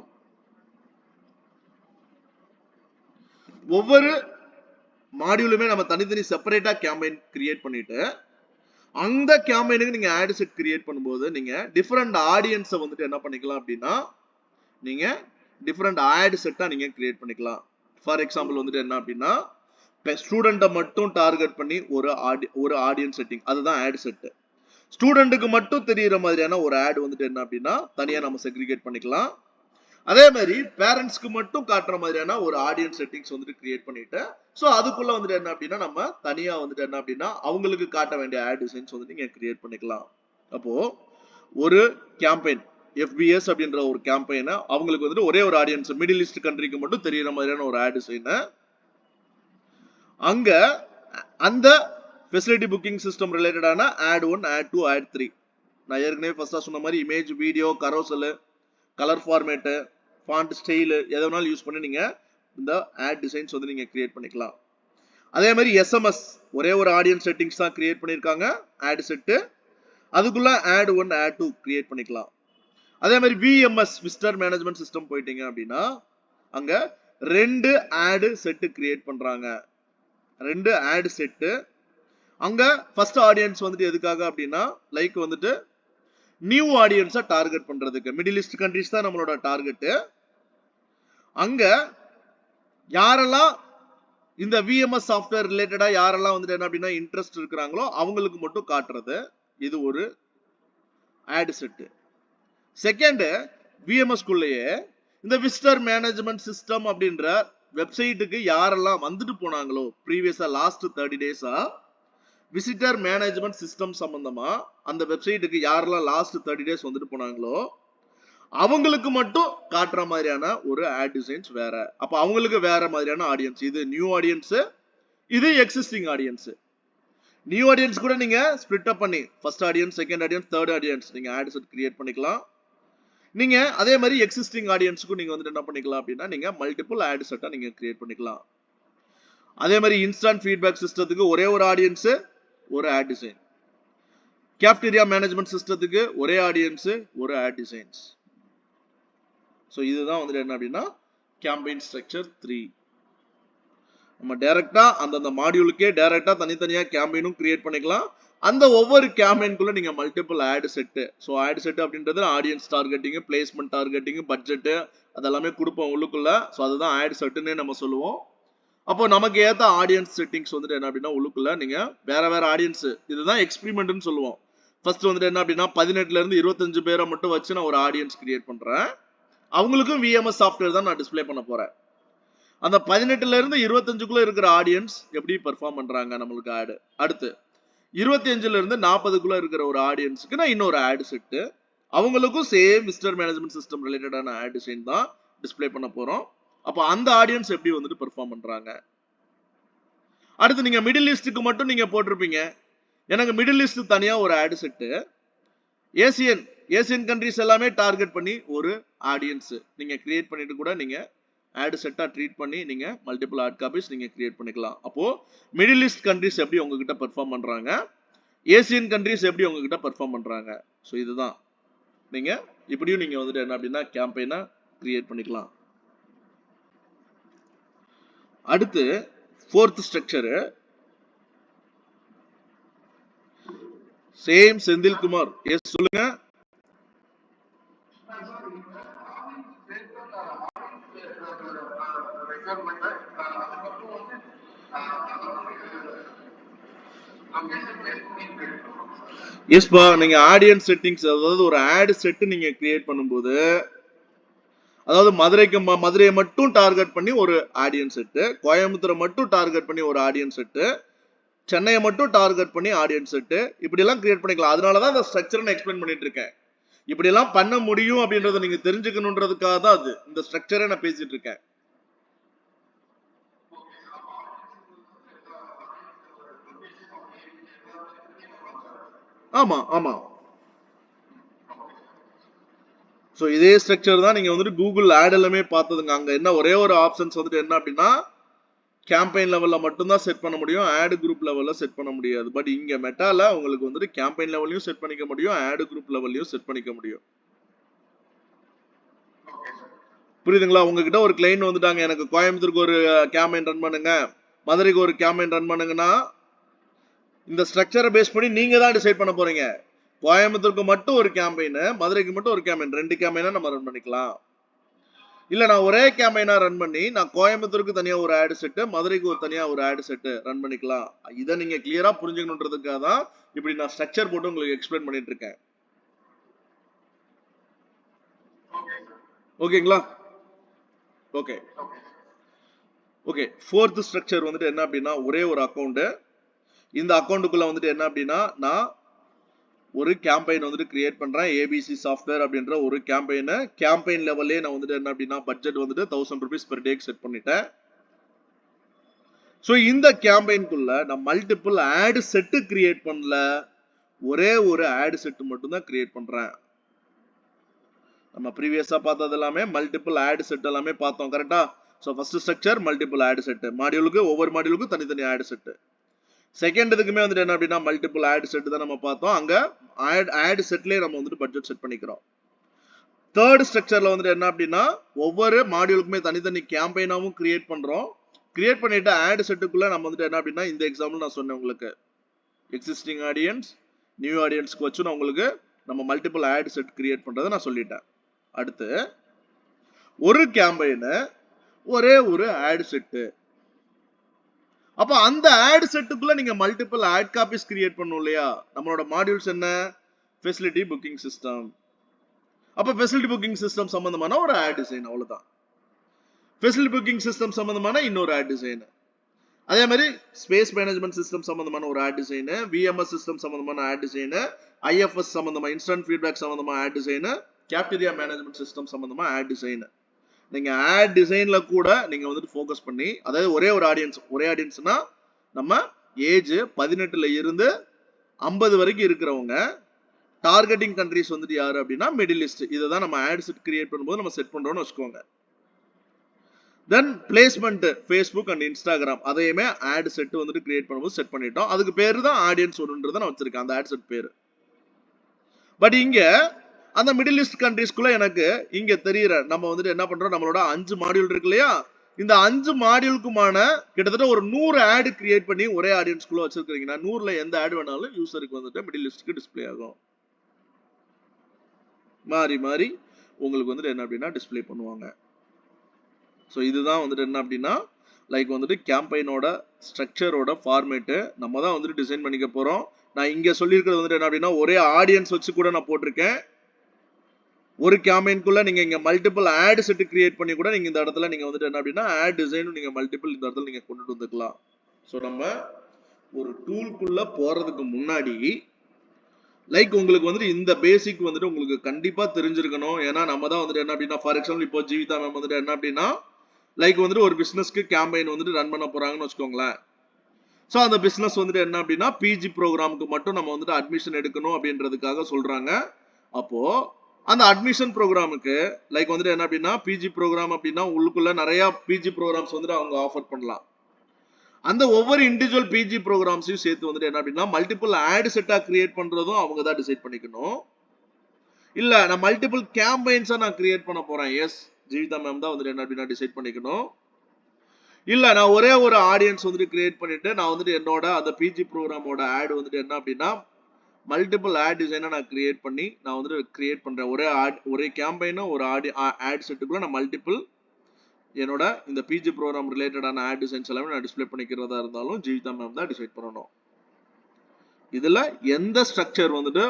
ஒவ்வொரு மாடியூலுமே நம்ம தனித்தனி செப்பரேட்டா கேம்பெயின் கிரியேட் பண்ணிட்டு அந்த கேம்பெயினுக்கு நீங்க ஆட் செட் கிரியேட் பண்ணும்போது நீங்க டிஃபரெண்ட் ஆடியன்ஸை வந்துட்டு என்ன பண்ணிக்கலாம் அப்படின்னா நீங்க டிஃபரெண்ட் ஆட் செட்டா நீங்க கிரியேட் பண்ணிக்கலாம். ஃபார் எக்ஸாம்பிள் வந்துட்டு என்ன அப்படின்னா ஸ்டூடெண்ட்டை மட்டும் டார்கெட் பண்ணி ஒரு ஆடியன்ஸ் செட்டிங், அதுதான் ஆட் செட். ஸ்டூடெண்ட்டுக்கு மட்டும் தெரியுற மாதிரியான ஒரு ஆட் வந்துட்டு என்ன அப்படின்னா தனியா நம்ம செக்ரிகேட் பண்ணிக்கலாம். அதே மாதிரி பேரண்ட்ஸ்க்கு மட்டும் காட்டுற மாதிரியான ஒரு ஆடியன்ஸ் செட்டிங்ஸ் வந்துட்டு கிரியேட் பண்ணிட்டு ஸோ அதுக்குள்ள வந்துட்டு என்ன அப்படின்னா நம்ம தனியா வந்துட்டு என்ன அப்படின்னா அவங்களுக்கு காட்ட வேண்டிய ஆட் டிசைன்ஸ் வந்துட்டு நீங்க கிரியேட் பண்ணிக்கலாம். அப்போ ஒரு கேம்பெயின் FBS அப்படின்ற ஒரு கேம்பெயினை அவங்களுக்கு வந்துட்டு ஒரே ஒரு ஆடியன்ஸ் மிடில் ஈஸ்ட் கண்ட்ரிக்கு மட்டும் தெரியுற மாதிரியான ஒரு ஆட் டிசைனை அங்க அந்த ஃபெசிலிட்டி புக்கிங் சிஸ்டம் ரிலேட்டடான ஆட் 1, ஆட் 2, ஆட் 3 நான் ஏற்கனவே ஃபர்ஸ்டா சொன்ன மாதிரி image, video, carousel, colour format, font style எதை வேணாலும் யூஸ் பண்ணி நீங்க இந்த ஆட் டிசைன்ஸ் வந்து நீங்க கிரியேட் பண்ணிக்கலாம். அதே மாதிரி SMS ஒரே ஒரு ஆடியன்ஸ் செட்டிங்ஸ் தான் கிரியேட் பண்ணிருக்காங்க ஆட் செட், அதுக்குள்ள ஆட் 1, ஆட் 2 கிரியேட் பண்ணிக்கலாம். அதே மாதிரி VMS விசிட்டர் மேனேஜ்மெண்ட் சிஸ்டம் போயிட்டீங்க அப்படின்னா அங்க 2 ஆட் செட் கிரியேட் பண்றாங்க. 2 ஆட் செட் அங்க ஃபர்ஸ்ட் ஆடியன்ஸ் வந்துட்டு எதுக்காக அப்படின்னா லைக் வந்துட்டு நியூ ஆடியன்ஸை டார்கெட் பண்றதுக்கு. மிடில் ஈஸ்ட் கண்ட்ரிஸ் தான் நம்மளோட டார்கெட். அங்க யாரெல்லாம் இந்த VMS சாஃப்ட்வேர் ரிலேட்டடா யாரெல்லாம் வந்துட்டு என்ன அப்படின்னா இன்ட்ரெஸ்ட் இருக்கிறாங்களோ அவங்களுக்கு மட்டும் காட்டுறது இது ஒரு ஆட் செட். செகண்ட் VMS குள்ளேயே இந்த விசிட்டர் மேனேஜ்மெண்ட் சிஸ்டம் அப்படின்ற வெப்சைட்டுக்கு யாரெல்லாம் வந்துட்டு போனாங்களோ ப்ரீவியஸா லாஸ்ட் 30 டேஸா விசிட்டர் மேனேஜ்மெண்ட் சிஸ்டம் சம்பந்தமா அந்த வெப்சைட்டுக்கு யாரெல்லாம் லாஸ்ட் 30 டேஸ் வந்துட்டு போனாங்களோ அவங்களுக்கு மட்டும் காட்டுற மாதிரியான ஒரு ஆட் டிசைன்ஸ் வேற. அப்ப அவங்களுக்கு வேற மாதிரியான ஆடியன்ஸ், இது நியூ ஆடியன்ஸ், இது எக்ஸிஸ்டிங் ஆடியன்ஸ். நியூ ஆடியன்ஸ் கூட நீங்க ஸ்பிளிட் அப் பண்ணி first audience, second audience, third audience நீங்க ஆட் செட் கிரியேட் பண்ணிக்கலாம். நீங்க அதே மாதிரி எக்ஸிஸ்டிங் ஆடியன்ஸ்க்கு நீங்க வந்துட்டு என்ன பண்ணிக்கலாம் அப்படின்னா நீங்க மல்டிபிள் ஆட் செட்டா நீங்க கிரியேட் பண்ணிக்கலாம். அதே மாதிரி இன்ஸ்டன்ட் ஃபீட்பேக் சிஸ்டத்துக்கு ஒரே ஒரு ஆடியன்ஸ், ஒரு ஆட் டிசைன். கேஃப்டீரியா மேனேஜ்மெண்ட் சிஸ்டத்துக்கு ஒரே ஆடியன்ஸ், ஒரு ஆட் டிசைன்ஸ். ஸோ இதுதான் வந்துட்டு என்ன அப்படின்னா கேம்பெயின் ஸ்ட்ரக்சர் 3. நம்ம டைரக்டா அந்தந்த மாடியூலுக்கே டைரக்டா தனித்தனியா கேம்பெயினும் கிரியேட் பண்ணிக்கலாம். அந்த ஒவ்வொரு கேம்பெயின்குள்ள நீங்க multiple ad set. So ad set அப்படின்றது audience targeting, placement targeting, budget அதெல்லாமே கொடுப்போம் உள்ளுக்குள்ள. ஸோ அதுதான் ஆட் செட்னே நம்ம சொல்லுவோம். அப்போ நமக்கு ஏத்த ஆடியன்ஸ் செட்டிங்ஸ் வந்துட்டு என்ன அப்படின்னா உள்ளுக்குள்ள நீங்க வேற வேற ஆடியன்ஸ், இதுதான் எக்ஸ்பெரிமெண்ட்னு சொல்லுவோம். ஃபர்ஸ்ட் வந்துட்டு என்ன அப்படின்னா 18ல இருந்து 25 பேரை மட்டும் வச்சு நான் ஒரு ஆடியன்ஸ் கிரியேட் பண்றேன். அவங்களுக்கும் விஎம்எஸ் சாஃப்ட்வேர் தான் நான் டிஸ்ப்ளே பண்ண போறேன். அந்த 18ல இருந்து 25க்குள்ள இருக்கிற ஆடியன்ஸ் எப்படி பெர்ஃபார்ம் பண்றாங்க நம்மளுக்கு ஆடு. அடுத்து 25ல இருந்து 40க்குள்ள இருக்கிற ஒரு ஆடியன்ஸ்க்கு நான் இன்னொரு ஆட் செட்டு, அவங்களுக்கும் சேம் மிஸ்டர் மேனேஜ்மெண்ட் சிஸ்டம் ரிலேட்டடான ஆட் டிசைன் தான் டிஸ்ப்ளே பண்ண போறோம். அப்போ அந்த ஆடியன்ஸ் எப்படி வந்துட்டு பெர்ஃபார்ம் பண்றாங்க. அடுத்து நீங்க மிடில் ஈஸ்டுக்கு மட்டும் நீங்க போட்டிருப்பீங்க. எனக்கு மிடில் ஈஸ்ட் தனியா ஒரு ஆட் செட்டு, ஏசியன் கண்ட்ரிஸ் எல்லாமே டார்கெட் பண்ணி ஒரு ஆடியன்ஸ் நீங்க கிரியேட் பண்ணிட்டு கூட நீங்க ஆட் செட்டா ட்ரீட் பண்ணி நீங்க மல்டிபிள் ஆட் காப்பீஸ் நீங்க கிரியேட் பண்ணிக்கலாம். அப்போ மிடில் ஈஸ்ட் கண்ட்ரிஸ் எப்படி உங்ககிட்ட பெர்ஃபார்ம் பண்றாங்க, ஏசியன் கண்ட்ரிஸ் எப்படி உங்ககிட்ட பெர்ஃபார்ம் பண்றாங்க. ஸோ இதுதான் நீங்க இப்படியும் நீங்க வந்துட்டு என்ன அப்படின்னா கேம்பெயினை கிரியேட் பண்ணிக்கலாம். அடுத்து fourth structure same Senthilkumar. Yes சொல்லுங்க. எஸ்பா, நீங்க ஆடியன்ஸ் செட்டிங்ஸ், அதாவது ஒரு ஆட் செட் நீங்க கிரியேட் பண்ணும்போது, அதாவது மதுரையை மட்டும் டார்கெட் பண்ணி ஒரு ஆடியன்ஸ் செட்டு, கோயம்புத்தூரை மட்டும் டார்கெட் பண்ணி ஒரு ஆடியன்ஸ் செட்டு, சென்னையை மட்டும் டார்கெட் பண்ணி ஆடியன்ஸ் செட்டு, இப்படி எல்லாம் கிரியேட் பண்ணிக்கலாம். அதனாலதான் இந்த ஸ்ட்ரக்சர் நான் எக்ஸ்பிளைன் பண்ணிட்டு இருக்கேன். இப்படி எல்லாம் பண்ண முடியும் அப்படின்றத நீங்க தெரிஞ்சுக்கணுன்றதுக்காக தான் அது இந்த ஸ்ட்ரக்சரை நான் பேசிட்டு இருக்கேன். ஆமா ஆமா. ஸோ இதே ஸ்ட்ரக்சர் தான் நீங்க வந்துட்டு கூகுள் ஆட் எல்லாமே பார்த்ததுங்க. அங்க என்ன ஒரே ஒரு ஆப்ஷன்ஸ் வந்துட்டு என்ன அப்படின்னா கேம்பெயின் லெவல்ல மட்டும்தான் செட் பண்ண முடியும், ஆட் குரூப் லெவல்ல செட் பண்ண முடியாது. பட் இங்க மெட்டால உங்களுக்கு வந்துட்டு கேம்பெயின் லெவல்லையும் செட் பண்ணிக்க முடியும், ஆட் குரூப் லெவல்லையும் செட் பண்ணிக்க முடியும். புரியுதுங்களா? உங்ககிட்ட ஒரு கிளைண்ட் வந்துட்டாங்க, எனக்கு கோயம்புத்தூருக்கு ஒரு கேம்பெயின் ரன் பண்ணுங்க, மதுரைக்கு ஒரு கேம்பெயின் ரன் பண்ணுங்கன்னா இந்த ஸ்ட்ரக்சரை பேஸ் பண்ணி நீங்க தான் டிசைட் பண்ண போறீங்க. கோயம்புத்தூருக்கு மட்டும் ஒரு கேம்பெயின், மதுரைக்கு மட்டும் ஒரு கேம்பெயின், 2 கேம்பெயினா நம்ம ரன் பண்ணிக்கலாம். இல்ல நான் ஒரே கேம்பெயினா ரன் பண்ணி நான் கோயம்புத்தூருக்கு தனியா ஒரு ஆட் செட்டு, மதுரைக்கு ஒரு தனியா ஒரு ஆட் செட்டு ரன் பண்ணிக்கலாம். இதை நீங்க கிளியரா புரிஞ்சுக்கணுன்றதுக்காக தான் இப்படி நான் ஸ்ட்ரக்சர் போட்டு உங்களுக்கு எக்ஸ்பிளைன் பண்ணிட்டு இருக்கேன். ஓகேங்களா? Okay okay. ஃபோர்த் ஸ்ட்ரக்சர் வந்துட்டு என்ன அப்படின்னா ஒரே ஒரு அக்கௌண்ட். இந்த அக்கௌண்ட்டுக்குள்ள வந்துட்டு என்ன அப்படின்னா நான் ஒரு கேம்பெயின் வந்துட்டு கிரியேட் பண்றேன். ஏபிசி சாஃப்ட்வேர் அப்படின்ற ஒரு கேம்பெயின் லெவல்லே நான் வந்துட்டு என்ன அப்படின்னா பட்ஜெட் வந்துட்டு 1000 rupees per day செட் பண்ணிட்டேன். ஸோ இந்த கேம்பெயின்குள்ள நான் மல்டிபிள் ஆட் செட்டு கிரியேட் பண்ணல, ஒரே ஒரு ஆட் செட் மட்டும் தான் கிரியேட் பண்றேன். நம்ம ப்ரீவியஸா பார்த்தது எல்லாமே மல்டிபிள் ஆட் செட் எல்லாமே பார்த்தோம், கரெக்டா? So first structure multiple ad set, மாடியூலுக்கு ஒவ்வொரு மாடியூலுக்கும் தனித்தனி ஆட் செட். செகண்ட் இதுக்குமே வந்துட்டு என்ன அப்படின்னா மல்டிபிள் ஆட் செட் தான் நம்ம பார்த்தோம். அங்க ஆட் செட்லயே நம்ம வந்துட்டு பட்ஜெட் செட் பண்ணிக்கிறோம். தேர்ட் ஸ்ட்ரக்சர்ல வந்துட்டு என்ன அப்படின்னா ஒவ்வொரு மாடியூலுக்குமே தனித்தனி கேம்பெயினாவும் கிரியேட் பண்றோம். கிரியேட் பண்ணிட்டு ஆட் செட்டுக்குள்ள நம்ம வந்துட்டு என்ன அப்படின்னா இந்த எக்ஸாம்பிள் நான் சொன்னேன் உங்களுக்கு, எக்ஸிஸ்டிங் ஆடியன்ஸ் நியூ ஆடியன்ஸ்க்கு வச்சு நான் உங்களுக்கு நம்ம மல்டிபிள் ஆட் செட் கிரியேட் பண்றதை நான் சொல்லிட்டேன். அடுத்து ஒரு கேம்பெயின் ஒரே ஒரு ஆட் செட்டு. அப்ப அந்த ஆட் செட்டுக்குள்ள நீங்க மல்டிபிள் ஆட் காப்பீஸ் கிரியேட் பண்ணணும் இல்லையா? நம்மளோட மாடியூல்ஸ் என்ன? Facility booking system. அப்ப ஃபெசிலிட்டி புக்கிங் சிஸ்டம் சம்பந்தமான ஒரு ஆட் டிசைன், அவ்வளவுதான். ஃபெசிலிட்டி புக்கிங் சிஸ்டம் சம்பந்தமான இன்னொரு ஆட் டிசைன், அதே மாதிரி ஸ்பேஸ் மேனேஜ்மெண்ட் சிஸ்டம் சம்பந்தமான ஒரு ஆட் டிசைன், விஎம்எஸ் சிஸ்டம் சம்பந்தமான ஆட் டிசைன், ஐஎஃப்எஸ் சம்பந்தமா இன்ஸ்டன்ட் ஃபீட்பேக் சம்பந்தமா ஆட் டிசைன், கேப்டீரியா மேனேஜ்மெண்ட் சிஸ்டம் சம்பந்தமா ஆட் டிசைன். நீங்க ஆட் டிசைன்ல கூட நீங்க வந்துட்டு ஃபோக்கஸ் பண்ணி, அதாவது ஒரே ஆடியன்ஸ்னா நம்ம ஏஜ் 18ல இருந்து 50 வரைக்கும் இருக்கிறவங்க, டார்கெட்டிங் கண்ட்ரிஸ் வந்துட்டு யாரு அப்படின்னா மிடில் ஈஸ்ட். இதை தான் நம்ம ஆட் செட் கிரியேட் பண்ணும்போது நம்ம செட் பண்றோம்னு வச்சுக்கோங்க. தென் பிளேஸ்மெண்ட் ஃபேஸ்புக் அண்ட் இன்ஸ்டாகிராம், அதையுமே ஆட் செட் வந்துட்டு கிரியேட் பண்ணும்போது செட் பண்ணிட்டோம். அதுக்கு பேரு தான் ஆடியன்ஸ் ஒன்றுன்றதை நான் வச்சிருக்கேன், அந்த ஆட் செட் பேரு. பட் இங்க அந்த மிடில் ஈஸ்ட் கண்ட்ரிஸ்குள்ள எனக்கு இங்க தெரியற நம்ம வந்துட்டு என்ன பண்றோம், நம்மளோட 5 மாடியூல் இருக்கு இல்லையா? இந்த 5 மாடியூலுக்குமான கிட்டத்தட்ட ஒரு 100 ஆட் கிரியேட் பண்ணி ஒரே ஆடியன்ஸ்குள்ள வச்சிருக்கீங்கன்னா 100ல எந்த ஆட் வேணாலும் யூசருக்கு வந்துட்டு மிடில் ஈஸ்ட்க்கு டிஸ்பிளே ஆகும். மாறி மாறி உங்களுக்கு வந்துட்டு என்ன அப்படின்னா டிஸ்பிளே பண்ணுவாங்க. ஸோ இதுதான் வந்துட்டு என்ன அப்படின்னா லைக் வந்துட்டு கேம்பெயினோட ஸ்ட்ரக்சரோட ஃபார்மேட்டு நம்ம தான் வந்துட்டு டிசைன் பண்ணிக்க போறோம். நான் இங்க சொல்லியிருக்கிறது வந்துட்டு என்ன அப்படின்னா ஒரே ஆடியன்ஸ் வச்சு கூட நான் போட்டிருக்கேன். ஒரு கேம்பெயின்குள்ள நீங்க இங்க மல்டிபிள் ஆட் செட் கிரியேட் பண்ணி கூட நீங்க இந்த இடத்துல நீங்க வந்துட்டு என்ன அப்படின்னா ஆட் டிசைனும் நீங்க மல்டிபிள் இந்த இடத்துல நீங்க கொண்டுட்டு வந்துக்கலாம். ஸோ நம்ம ஒரு டூல்குள்ள போறதுக்கு முன்னாடி லைக் உங்களுக்கு வந்துட்டு இந்த பேசிக் வந்துட்டு உங்களுக்கு கண்டிப்பா தெரிஞ்சிருக்கணும். ஏன்னா நம்ம தான் வந்துட்டு என்ன அப்படின்னா ஃபார் எக்ஸாம்பிள் இப்போ ஜீவிதா மேம் வந்துட்டு என்ன அப்படின்னா லைக் வந்துட்டு ஒரு பிசினஸ்க்கு கேம்பெயின் வந்துட்டு ரன் பண்ண போறாங்கன்னு வச்சுக்கோங்களேன். ஸோ அந்த பிசினஸ் வந்துட்டு என்ன அப்படின்னா பிஜி ப்ரோக்ராமுக்கு மட்டும் நம்ம வந்துட்டு அட்மிஷன் எடுக்கணும் அப்படின்றதுக்காக சொல்றாங்க. அப்போ அந்த அட்மிஷன் ப்ரோக்ராமுக்கு லைக் வந்துட்டு என்ன அப்படின்னா பிஜி ப்ரோக்ராம் அப்படின்னா உள்ளுக்குள்ள நிறைய பிஜி ப்ரோக்ராம்ஸ் வந்துட்டு அவங்க ஆஃபர் பண்ணலாம். அந்த ஒவ்வொரு இண்டிவிஜுவல் பிஜி ப்ரோக்ராம்ஸையும் சேர்த்து வந்துட்டு என்ன அப்படின்னா மல்டிபிள் ஆட் செட்டா கிரியேட் பண்றதும் அவங்க தான் டிசைட் பண்ணிக்கணும். இல்ல நான் மல்டிபிள் கேம்பெயின்ஸா நான் கிரியேட் பண்ண போறேன், எஸ் ஜீவிதா மேம் தான் வந்துட்டு என்ன அப்படின்னா டிசைட் பண்ணிக்கணும். இல்ல நான் ஒரே ஒரு ஆடியன்ஸ் வந்துட்டு கிரியேட் பண்ணிட்டு நான் வந்துட்டு என்னோட அந்த பிஜி ப்ரோக்ராமோட ஆட் வந்துட்டு என்ன அப்படின்னா மல்டிபிள் ஆட் டிசைனை நான் கிரியேட் பண்ணி நான் வந்துட்டு கிரியேட் பண்றேன். ஒரே கேம்பெயினும் ஒரு ஆட் செட்டுக்குள்ள நான் மல்டிபிள் என்னோட இந்த பிஜி ப்ரோக்ராம் ரிலேட்டடான ஆட் டிசைன்ஸ் எல்லாமே நான் டிஸ்பிளே பண்ணிக்கிறதா இருந்தாலும் ஜீவிதா மேம் தான் டிசைட் பண்ணணும். இதுல எந்த ஸ்ட்ரக்சர் வந்துட்டு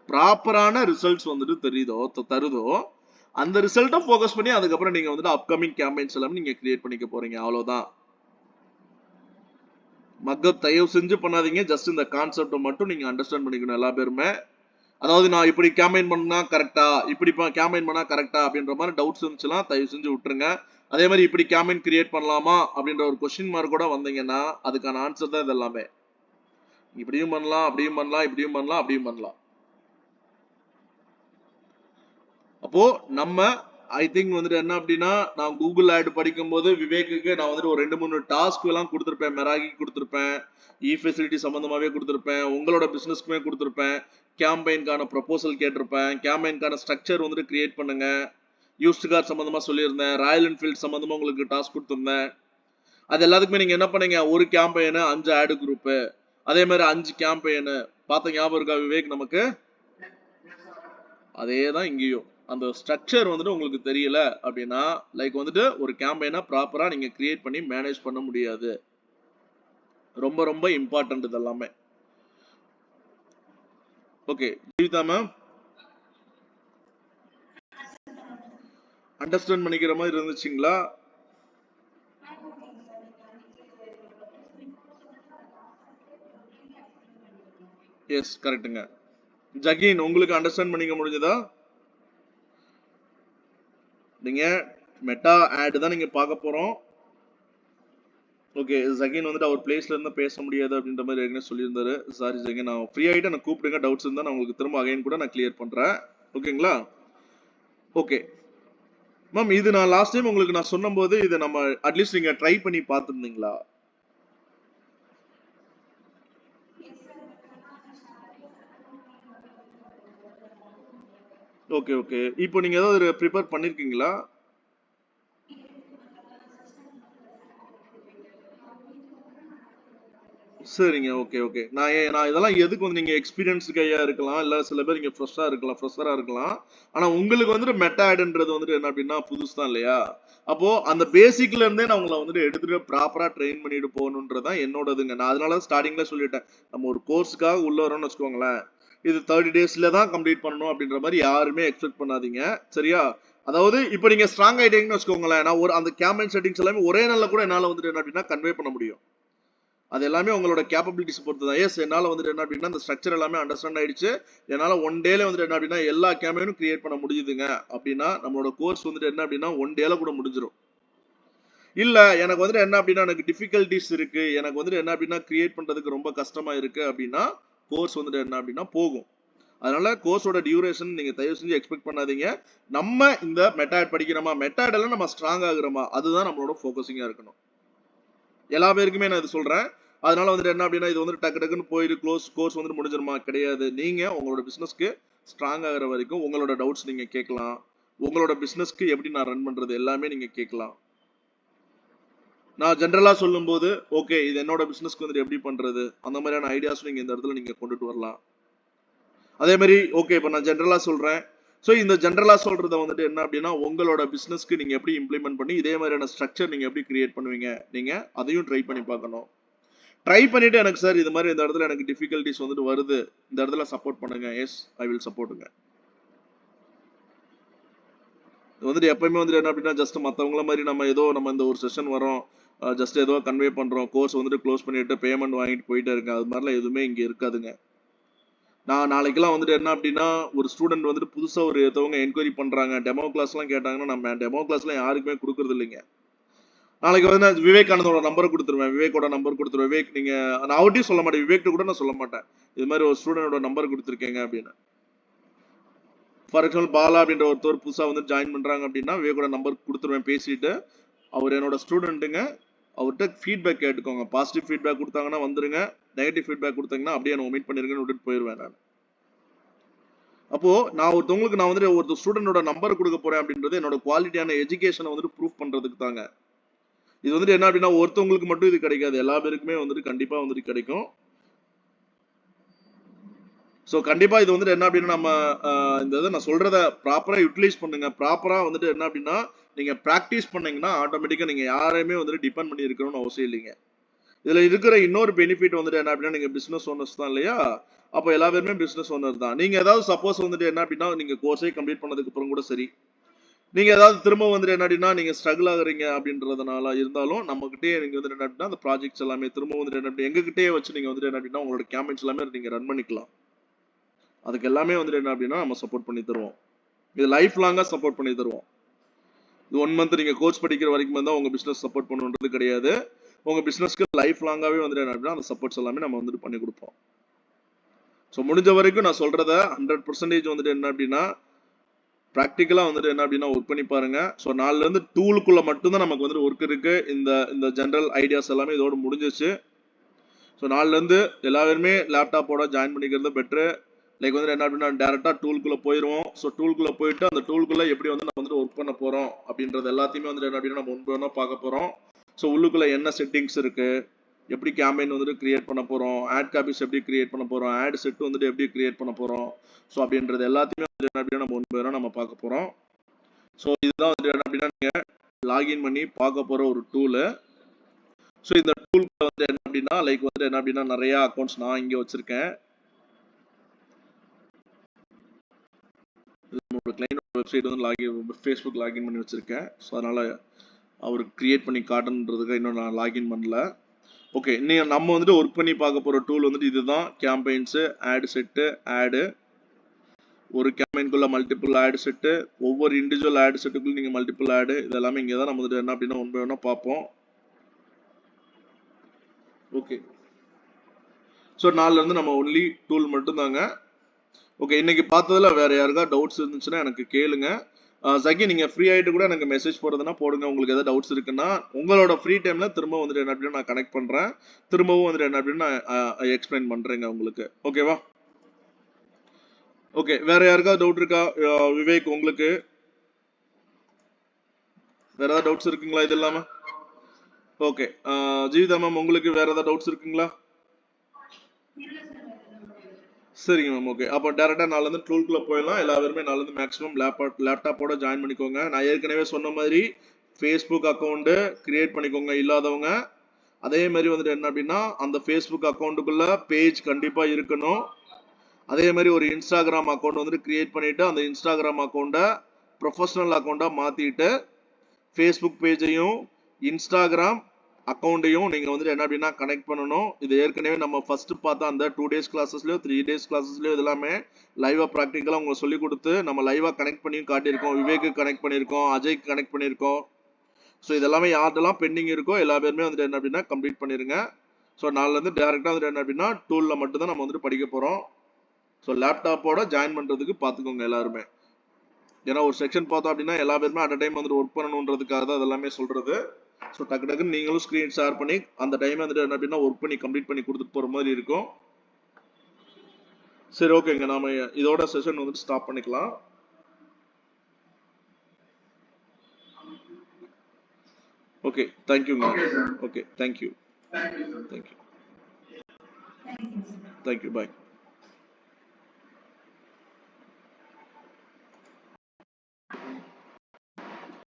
ப்ராப்பரான ரிசல்ட்ஸ் வந்துட்டு தருதோ அந்த ரிசல்ட்டை ஃபோக்கஸ் பண்ணி அதுக்கப்புறம் நீங்க வந்துட்டு அப்கமிங் கேம்பெயின்ஸ் எல்லாமே நீங்க கிரியேட் பண்ணிக்க போறீங்க. அவ்வளவுதான். மக்கள் தயவு செஞ்சு பண்ணாதீங்க. ஜஸ்ட் இந்த கான்செப்டை மட்டும் நீங்க அண்டர்ஸ்டாண்ட் பண்ணிக்கணும் எல்லா பேருமே. அதாவது நான் இப்படி கேம்பெயின் பண்ணா கரெக்டா, இப்படி கேம்பெயின் பண்ணா கரெக்டா அப்படின்ற மாதிரி டவுட்ஸ் இருந்துச்சுன்னா தயவு செஞ்சு விட்டுருங்க. அதே மாதிரி இப்படி கேம்பெயின் கிரியேட் பண்ணலாமா அப்படின்ற ஒரு கொஸ்டின் மார்க் கூட வந்தீங்கன்னா அதுக்கான ஆன்சர் தான் இது எல்லாமே. இப்படியும் பண்ணலாம், அப்படியும் பண்ணலாம், இப்படியும் பண்ணலாம், அப்படியும் பண்ணலாம். அப்போ நம்ம ஐ திங்க் வந்துட்டு என்ன அப்படின்னா நான் கூகுள் ஆட் படிக்கும் போது விவேக்கு நான் வந்துட்டு ஒரு 2-3 டாஸ்க் எல்லாம் கொடுத்துருப்பேன். மெராகி கொடுத்துருப்பேன், இ ஃபெசிலிட்டி சம்பந்தமாவே கொடுத்துருப்பேன், உங்களோட பிசினஸ்க்குமே கொடுத்துருப்பேன், கேம்பெயின்கான ப்ரொபோசல் கேட்டிருப்பேன், கேம்பெயின்கான ஸ்ட்ரக்சர் வந்துட்டு கிரியேட் பண்ணுங்க, யூஸ்ட் கார் சம்பந்தமா சொல்லியிருந்தேன், ராயல் என்ஃபீல்ட் சம்பந்தமா உங்களுக்கு டாஸ்க் கொடுத்துருந்தேன். அது எல்லாத்துக்குமே நீங்க என்ன பண்ணீங்க, ஒரு கேம்பெயின் 5 ஆடு குரூப், அதே மாதிரி 5 கேம்பெயின் பார்த்த ஞாபகம் இருக்கா விவேக்? நமக்கு அதே தான் இங்கேயும் அந்த ஸ்ட்ரக்சர் வந்துட்டு உங்களுக்கு தெரியல அப்படின்னா லைக் வந்துட்டு ஒரு கேம்பெயினை ப்ராப்பரா நீங்க கிரியேட் பண்ணி மேனேஜ் பண்ண முடியாது. ரொம்ப ரொம்ப இம்பார்ட்டன்ட் இது எல்லாமே. ஓகே ஜீவிதா மேம் அண்டர்ஸ்டாண்ட் பண்ணிக்கிற மாதிரி இருந்துச்சுங்களா? எஸ் கரெக்ட்டுங்க. ஜகீன் உங்களுக்கு அண்டர்ஸ்டாண்ட் பண்ணிக்க முடிஞ்சதா? நீங்க மெட்டா ஆட் தான் நீங்க பார்க்க போறோம். ஓகே ஜகீன் வந்துட்டு அவர் பிளேஸ்ல இருந்து பேச முடியாது அப்படின்ற மாதிரி ஏற்கனவே சொல்லியிருந்தாரு. சாரி ஜகீன், நான் ஃப்ரீ ஆகிட்டு எனக்கு கூப்பிடுங்க. டவுட்ஸ் இருந்தால் நான் உங்களுக்கு திரும்ப அகைன் கூட நான் கிளியர் பண்றேன். ஓகேங்களா? ஓகே மேம், இது நான் லாஸ்ட் டைம் உங்களுக்கு நான் சொன்னும்போது இதை நம்ம அட்லீஸ்ட் நீங்க ட்ரை பண்ணி பார்த்துருந்தீங்களா? ஓகே ஓகே, இப்போ நீங்க ஏதாவது ப்ரிப்பேர் பண்ணிருக்கீங்களா? சரிங்க, ஓகே ஓகே. நான் இதெல்லாம் எதுக்கு வந்து நீங்க எக்ஸ்பீரியன்ஸ் கையா இருக்கலாம், இல்ல சில பேர் இங்க ஃப்ரெஷரா இருக்கலாம். ஆனா உங்களுக்கு வந்துட்டு மெட்டா ஆட்ன்றது வந்துட்டு என்ன அப்படின்னா புதுசு தான் இல்லையா? அப்போ அந்த பேசிக்ல இருந்தே நான் உங்களை வந்துட்டு எடுத்துட்டு ப்ராப்பரா ட்ரெயின் பண்ணிட்டு போகணுன்றதான் என்னோடதுங்க. நான் அதனால ஸ்டார்டிங்ல சொல்லிட்டேன், நம்ம ஒரு கோர்ஸுக்காக உள்ள வரோம்னு வச்சுக்கோங்களேன், இது 30 டேஸ்ல தான் கம்ப்ளீட் பண்ணணும் அப்படின்ற மாதிரி யாருமே எக்ஸ்பெக்ட் பண்ணாதீங்க. சரியா? அதாவது இப்போ நீங்க ஸ்ட்ராங் ஆயிட்டீங்கன்னு வச்சுக்கோங்களேன், நான் ஒரு அந்த கேம்பெயின் செட்டிங்ஸ் எல்லாமே ஒரே நாள்ல கூட என்னால வந்துட்டு என்ன அப்படின்னா கன்வே பண்ண முடியும். அது எல்லாமே உங்களோட கேப்பபிலிட்டிஸ் பொறுத்து தான். எஸ் என்னால வந்துட்டு என்ன அப்படின்னா அந்த ஸ்ட்ரக்சர் எல்லாமே அண்டர்ஸ்டாண்ட் ஆயிடுச்சு, என்னால ஒன் டேல வந்துட்டு என்ன அப்படின்னா எல்லா கேம்பெயினும் கிரியேட் பண்ண முடியுதுங்க அப்படின்னா நம்மளோட கோர்ஸ் வந்துட்டு என்ன அப்படின்னா ஒன் டேல கூட முடிஞ்சிடும். இல்ல எனக்கு வந்துட்டு என்ன அப்படின்னா எனக்கு டிஃபிகல்டிஸ் இருக்கு, எனக்கு வந்துட்டு என்ன அப்படின்னா கிரியேட் பண்றதுக்கு ரொம்ப கஷ்டமா இருக்கு அப்படின்னா கோர்ஸ் வந்துட்டு என்ன அப்படின்னா போகும். அதனால கோர்ஸோட டியூரேஷன் நீங்க தயவு செஞ்சு எக்ஸ்பெக்ட் பண்ணாதீங்க. நம்ம இந்த மெட்டாட் படிக்கிறோமா, மெட்டாட் எல்லாம் நம்ம ஸ்ட்ராங் ஆகுறோமா, அதுதான் நம்மளோட ஃபோக்கஸிங்கா இருக்கணும். எல்லா பேருக்குமே நான் இது சொல்றேன். அதனால வந்துட்டு என்ன அப்படின்னா இது வந்துட்டு டக்கு டக்குன்னு போயிட்டு கோர்ஸ் வந்துட்டு முடிஞ்சிருமா? கிடையாது. நீங்க உங்களோட பிசினஸ்க்கு ஸ்ட்ராங் ஆகிற வரைக்கும் உங்களோட டவுட்ஸ் நீங்க கேட்கலாம். உங்களோட பிசினஸ்க்கு எப்படி நான் ரன் பண்றது எல்லாமே நீங்க கேட்கலாம். நான் ஜென்ரலா சொல்லும் போது ஓகே இது என்னோட பிசினஸ்க்கு வந்துட்டு எப்படி பண்றது அந்த மாதிரியான ஐடியாஸ் நீங்க இந்த இடத்துல நீங்க கொண்டுட்டு வரலாம். அதே மாதிரி ஓகே இப்போ நான் ஜென்ரலா சொல்றேன், ஸோ இந்த ஜென்ரலா சொல்றத வந்துட்டு என்ன அப்படின்னா உங்களோட பிசினஸ்க்கு நீங்க எப்படி இம்ப்ளிமெண்ட் பண்ணி இதே மாதிரியான ஸ்ட்ரக்சர் நீங்க எப்படி கிரியேட் பண்ணுவீங்க, நீங்க அதையும் ட்ரை பண்ணி பார்க்கணும். ட்ரை பண்ணிட்டு எனக்கு சார் இது மாதிரி இந்த இடத்துல எனக்கு டிஃபிகல்டிஸ் வந்துட்டு வருது, இந்த இடத்துல சப்போர்ட் பண்ணுங்க, எஸ் ஐ வில் சப்போர்ட்டுங்க. வந்துட்டு எப்பயுமே வந்துட்டு என்ன அப்படின்னா ஜஸ்ட் மற்றவங்கள மாதிரி நம்ம இந்த ஒரு செஷன் வரோம், ஜஸ்ட் ஏதோ கன்வே பண்றோம், கோர்ஸ் வந்துட்டு க்ளோஸ் பண்ணிட்டு பேமெண்ட் வாங்கிட்டு போயிட்டே இருக்கேன், அது மாதிரிலாம் எதுவுமே இங்க இருக்காதுங்க. நான் நாளைக்கெல்லாம் வந்துட்டு என்ன அப்படின்னா ஒரு ஸ்டூடெண்ட் வந்துட்டு புதுசா ஒரு ஒருத்தவங்க என்கொயரி பண்றாங்க, டெமோ கிளாஸ்லாம் கேட்டாங்கன்னா நம்ம டெமோ கிளாஸ்லாம் யாருக்குமே கொடுக்கறது இல்லைங்க. நாளைக்கு வந்து நான் விவேகானந்தோட நம்பரை கொடுத்துருவேன், விவேக்கோட நம்பர் கொடுத்துருவேன். விவேக் நீங்க நான் அவர்ட்டையும் சொல்ல மாட்டேன், விவேக் கூட நான் சொல்ல மாட்டேன் இது மாதிரி ஒரு ஸ்டூடெண்டோட நம்பர் கொடுத்துருக்கேங்க அப்படின்னு. ஃபார் எக்ஸாம்பிள் பாலா அப்படின்ற ஒருத்தர் புதுசா வந்து ஜாயின் பண்றாங்க அப்படின்னா விவேக்கோட நம்பர் கொடுத்துருவேன். பேசிட்டு அவர் என்னோட ஸ்டூடெண்ட்டுங்க, அவர்கிட்ட ஃபீட்பேக் கேட்டுக்கோங்க. பாசிட்டிவ் ஃபீட்பேக் கொடுத்தாங்கன்னா வந்துருங்க, நெகட்டிவ் ஃபீட்பேக் கொடுத்தாங்கன்னா அப்படியே நான் ஒமிட் பண்ணிருங்கன்னு விட்டுட்டு போயிடுவேன் நான். அப்போ நான் ஒருத்தவங்களுக்கு நான் வந்துட்டு ஒரு ஸ்டூடெண்டோட நம்பர் கொடுக்க போறேன் அப்படின்றது என்னோட குவாலிட்டியான எஜுகேஷனை வந்துட்டு ப்ரூவ் பண்றதுக்கு தாங்க. இது வந்துட்டு என்ன அப்படின்னா ஒருத்தவங்களுக்கு மட்டும் இது கிடைக்காது, எல்லா பேருக்குமே வந்துட்டு கண்டிப்பா வந்துட்டு கிடைக்கும். ஸோ கண்டிப்பா இது வந்துட்டு என்ன அப்படின்னா நம்ம இந்த இதை நான் சொல்றத ப்ராப்பரா யூட்டிலைஸ் பண்ணுங்க. ப்ராப்பரா வந்துட்டு என்ன அப்படின்னா நீங்க ப்ராக்டிஸ் பண்ணீங்கன்னா ஆட்டோமேட்டிக்கா நீங்க யாரையுமே வந்துட்டு டிபெண்ட் பண்ணி இருக்கணும்னு அவசியம் இல்லைங்க. இதுல இருக்கிற இன்னொரு பெனிஃபிட் வந்துட்டு என்ன அப்படின்னா நீங்க பிசினஸ் ஓனர்ஸ் தான் இல்லையா, அப்போ எல்லா பேருமே பிசினஸ் ஓனர் தான். நீங்க ஏதாவது சப்போஸ் வந்துட்டு என்ன அப்படின்னா நீங்க கோர்ஸே கம்ப்ளீட் பண்ணதுக்கு அப்புறம் கூட சரி, நீங்க ஏதாவது திரும்ப வந்துட்டு என்ன அப்படின்னா நீங்க ஸ்ட்ரகிள் ஆகுறீங்க அப்படின்றதுனால இருந்தாலும் நம்ம கிட்டே நீங்க வந்துட்டு என்ன அப்படின்னா அந்த ப்ராஜெக்ட்ஸ் எல்லாமே திரும்ப வந்துட்டு என்ன அப்படின்னா எங்ககிட்டயே வச்சு நீங்க வந்துட்டு என்ன அப்படின்னா உங்களோட கேம்பெயின்ஸ் எல்லாமே நீங்க ரன் பண்ணிக்கலாம். அதுக்கு எல்லாமே வந்துட்டு என்ன அப்படின்னா நம்ம சப்போர்ட் பண்ணி தருவோம். இது லைஃப் லாங்கா சப்போர்ட் பண்ணி தருவோம். இது 1 மந்த் நீங்க கோர்ஸ் படிக்கிற வரைக்கும் தான் உங்க பிசினஸ் சப்போர்ட் பண்ணுன்றது கிடையாது. உங்க பிசினஸ்க்கு லைஃப் லாங்காவே வந்துட்டு என்ன அப்படின்னா அந்த சப்போர்ட்ஸ் எல்லாமே நம்ம வந்துட்டு பண்ணி கொடுப்போம். ஸோ முடிஞ்ச வரைக்கும் நான் சொல்றத 100% வந்துட்டு என்ன அப்படின்னா ப்ராக்டிக்கலா வந்துட்டு என்ன அப்படின்னா ஒர்க் பண்ணி பாருங்க. ஸோ நாலுல இருந்து டூலுக்குள்ள மட்டும்தான் நமக்கு வந்துட்டு ஒர்க் இருக்கு. இந்த ஜென்ரல் ஐடியாஸ் எல்லாமே இதோட முடிஞ்சிச்சு. ஸோ நாலுல இருந்து எல்லாருமே லேப்டாப்போட ஜாயின் பண்ணிக்கிறது பெட்ரு. லைக் வந்து என்ன அப்படின்னா டேரக்டா டூலுக்குள்ள போயிடுவோம். ஸோ டூலுக்குள்ள போயிட்டு அந்த டூலுக்குள்ள எப்படி வந்து நம்ம வந்துட்டு ஒர்க் பண்ண போறோம் அப்படின்றது எல்லாத்தையுமே வந்துட்டு என்ன அப்படின்னா நம்ம ஒன்று பார்க்க போறோம். ஸோ உள்ளுக்குள்ள என்ன செட்டிங்ஸ் இருக்கு, எப்படி கேம்பெயின் வந்துட்டு கிரியேட் பண்ண போறோம், ஆட் காபிஸ் எப்படி கிரியேட் பண்ண போறோம், ஆட் செட் வந்துட்டு எப்படி கிரியேட் பண்ண போறோம், ஸோ அப்படின்றது எல்லாத்தையுமே வந்துட்டு என்ன அப்படின்னா நம்ம ஒன்று நம்ம பார்க்க போறோம். ஸோ இதுதான் வந்துட்டு என்ன அப்படின்னா நீங்க லாகின் பண்ணி பார்க்க போற ஒரு டூலு. ஸோ இந்த டூலுக்குள்ள வந்து என்ன அப்படின்னா லைக் வந்து என்ன அப்படின்னா நிறைய அக்கௌண்ட்ஸ் நான் இங்கே வச்சிருக்கேன். நம்மளோட கிளைண்ட் வெப்சைட் வந்து ஃபேஸ்புக் லாகின் பண்ணி வச்சிருக்கேன். ஸோ அதனால அவர் கிரியேட் பண்ணி காட்டுன்றதுக்கு இன்னும் நான் லாகின் பண்ணல. ஓகே, இன்னும் நம்ம வந்துட்டு ஒர்க் பண்ணி பார்க்க போற டூல் வந்துட்டு இதுதான். கேம்பெயின்ஸு, ஆட் செட்டு, ஆடு, ஒரு கேம்பெயின்குள்ள மல்டிபிள் ஆட் செட்டு, ஒவ்வொரு இண்டிவிஜுவல் ஆட் செட்டுக்குள்ள நீங்க மல்டிபிள் ஆடு, இதெல்லாமே இங்கே தான் நம்ம வந்துட்டு என்ன அப்படின்னா ஒன்று வேணா பார்ப்போம். ஓகே, ஸோ நாலுல இருந்து நம்ம ஒன்லி டூல் மட்டும் தாங்க. ஓகே, இன்னைக்கு பார்த்ததுல வேற யாருக்கா டவுட்ஸ் இருந்துச்சுன்னா எனக்கு கேளுங்க. சகி நீங்க ஃப்ரீ ஆயிட்டு கூட எனக்கு மெசேஜ் போடுறதுன்னா போடுங்க. உங்களுக்கு ஏதாவது டவுட்ஸ் இருக்குன்னா உங்களோட ஃப்ரீ டைம்ல திரும்ப வந்துட்டு என்ன அப்படின்னா நான் கனெக்ட் பண்றேன், திரும்பவும் வந்துட்டு என்ன அப்படின்னா எக்ஸ்பிளைன் பண்றேங்க உங்களுக்கு. ஓகேவா? ஓகே, வேற யாருக்காவது டவுட் இருக்கா? விவேக் உங்களுக்கு வேற ஏதாவது டவுட்ஸ் இருக்குங்களா இது இல்லாம? ஓகே, ஜீவிதா மேம் உங்களுக்கு வேற ஏதாவது டவுட்ஸ் இருக்குங்களா? சரிங்க மேம். ஓகே, அப்போ டேரக்டா நாலுலேருந்து டூலுக்குள்ள போயிடலாம். எல்லாருமே நாலுலேருந்து மேக்ஸிமம் லேப்டாப்போட ஜாயின் பண்ணிக்கோங்க. நான் ஏற்கனவே சொன்ன மாதிரி ஃபேஸ்புக் அக்கௌண்ட்டு கிரியேட் பண்ணிக்கோங்க இல்லாதவங்க. அதே மாதிரி வந்துட்டு என்ன அப்படின்னா அந்த ஃபேஸ்புக் அக்கௌண்ட்டுக்குள்ள பேஜ் கண்டிப்பா இருக்கணும். அதே மாதிரி ஒரு இன்ஸ்டாகிராம் அக்கௌண்ட் வந்துட்டு கிரியேட் பண்ணிட்டு அந்த இன்ஸ்டாகிராம் அக்கௌண்ட்டை ப்ரொஃபஷனல் அக்கௌண்ட்டாக மாற்றிட்டு ஃபேஸ்புக் பேஜையும் இன்ஸ்டாகிராம் அக்கௌண்ட்டையும் நீங்கள் வந்துட்டு என்ன அப்படின்னா கனெக்ட் பண்ணணும். இது ஏற்கனவே நம்ம ஃபர்ஸ்ட் பார்த்தா அந்த 2 days கிளாஸஸ்லையோ 3 days கிளாஸஸ்லையோ இது எல்லாமே லைவாக ப்ராக்டிக்கலாக உங்களுக்கு சொல்லி கொடுத்து நம்ம லைவாக கனெக்ட் பண்ணியும் காட்டியிருக்கோம். விவேக்கு கனெக்ட் பண்ணியிருக்கோம், அஜய்க்கு கனெக்ட் பண்ணியிருக்கோம். ஸோ இதெல்லாமே யார்ட்டெல்லாம் பெண்டிங் இருக்கோ எல்லா பேருமே வந்துட்டு என்ன அப்படின்னா கம்ப்ளீட் பண்ணிருங்க. ஸோ நாலுலேருந்து டேரெக்டாக வந்துட்டு என்ன அப்படின்னா டூலில் மட்டும்தான் நம்ம வந்துட்டு படிக்க போகிறோம். ஸோ லேப்டாப்போட ஜாயின் பண்ணுறதுக்கு பார்த்துக்கோங்க எல்லாருமே. ஏன்னா ஒரு செக்ஷன் பார்த்தோம் அப்படின்னா எல்லா பேருமே அட் டைம் வந்துட்டு ஒர்க் பண்ணணுன்றதுக்காக தான் அதெல்லாமே சொல்றது. ஸோ டக்கு டக்குன்னு நீங்களும் ஸ்க்ரீன் ஷேர் பண்ணி அந்த டைம் வந்துட்டு என்ன அப்படின்னா ஒர்க் பண்ணி கம்ப்ளீட் பண்ணி கொடுத்துட்டு போகிற மாதிரி இருக்கும். சரி, ஓகேங்க, நாம இதோட செஷன் வந்துட்டு ஸ்டாப் பண்ணிக்கலாம். ஓகே, தேங்க்யூங்க. ஓகே, தேங்க்யூ, தேங்க்யூ, தேங்க்யூ, பாய்.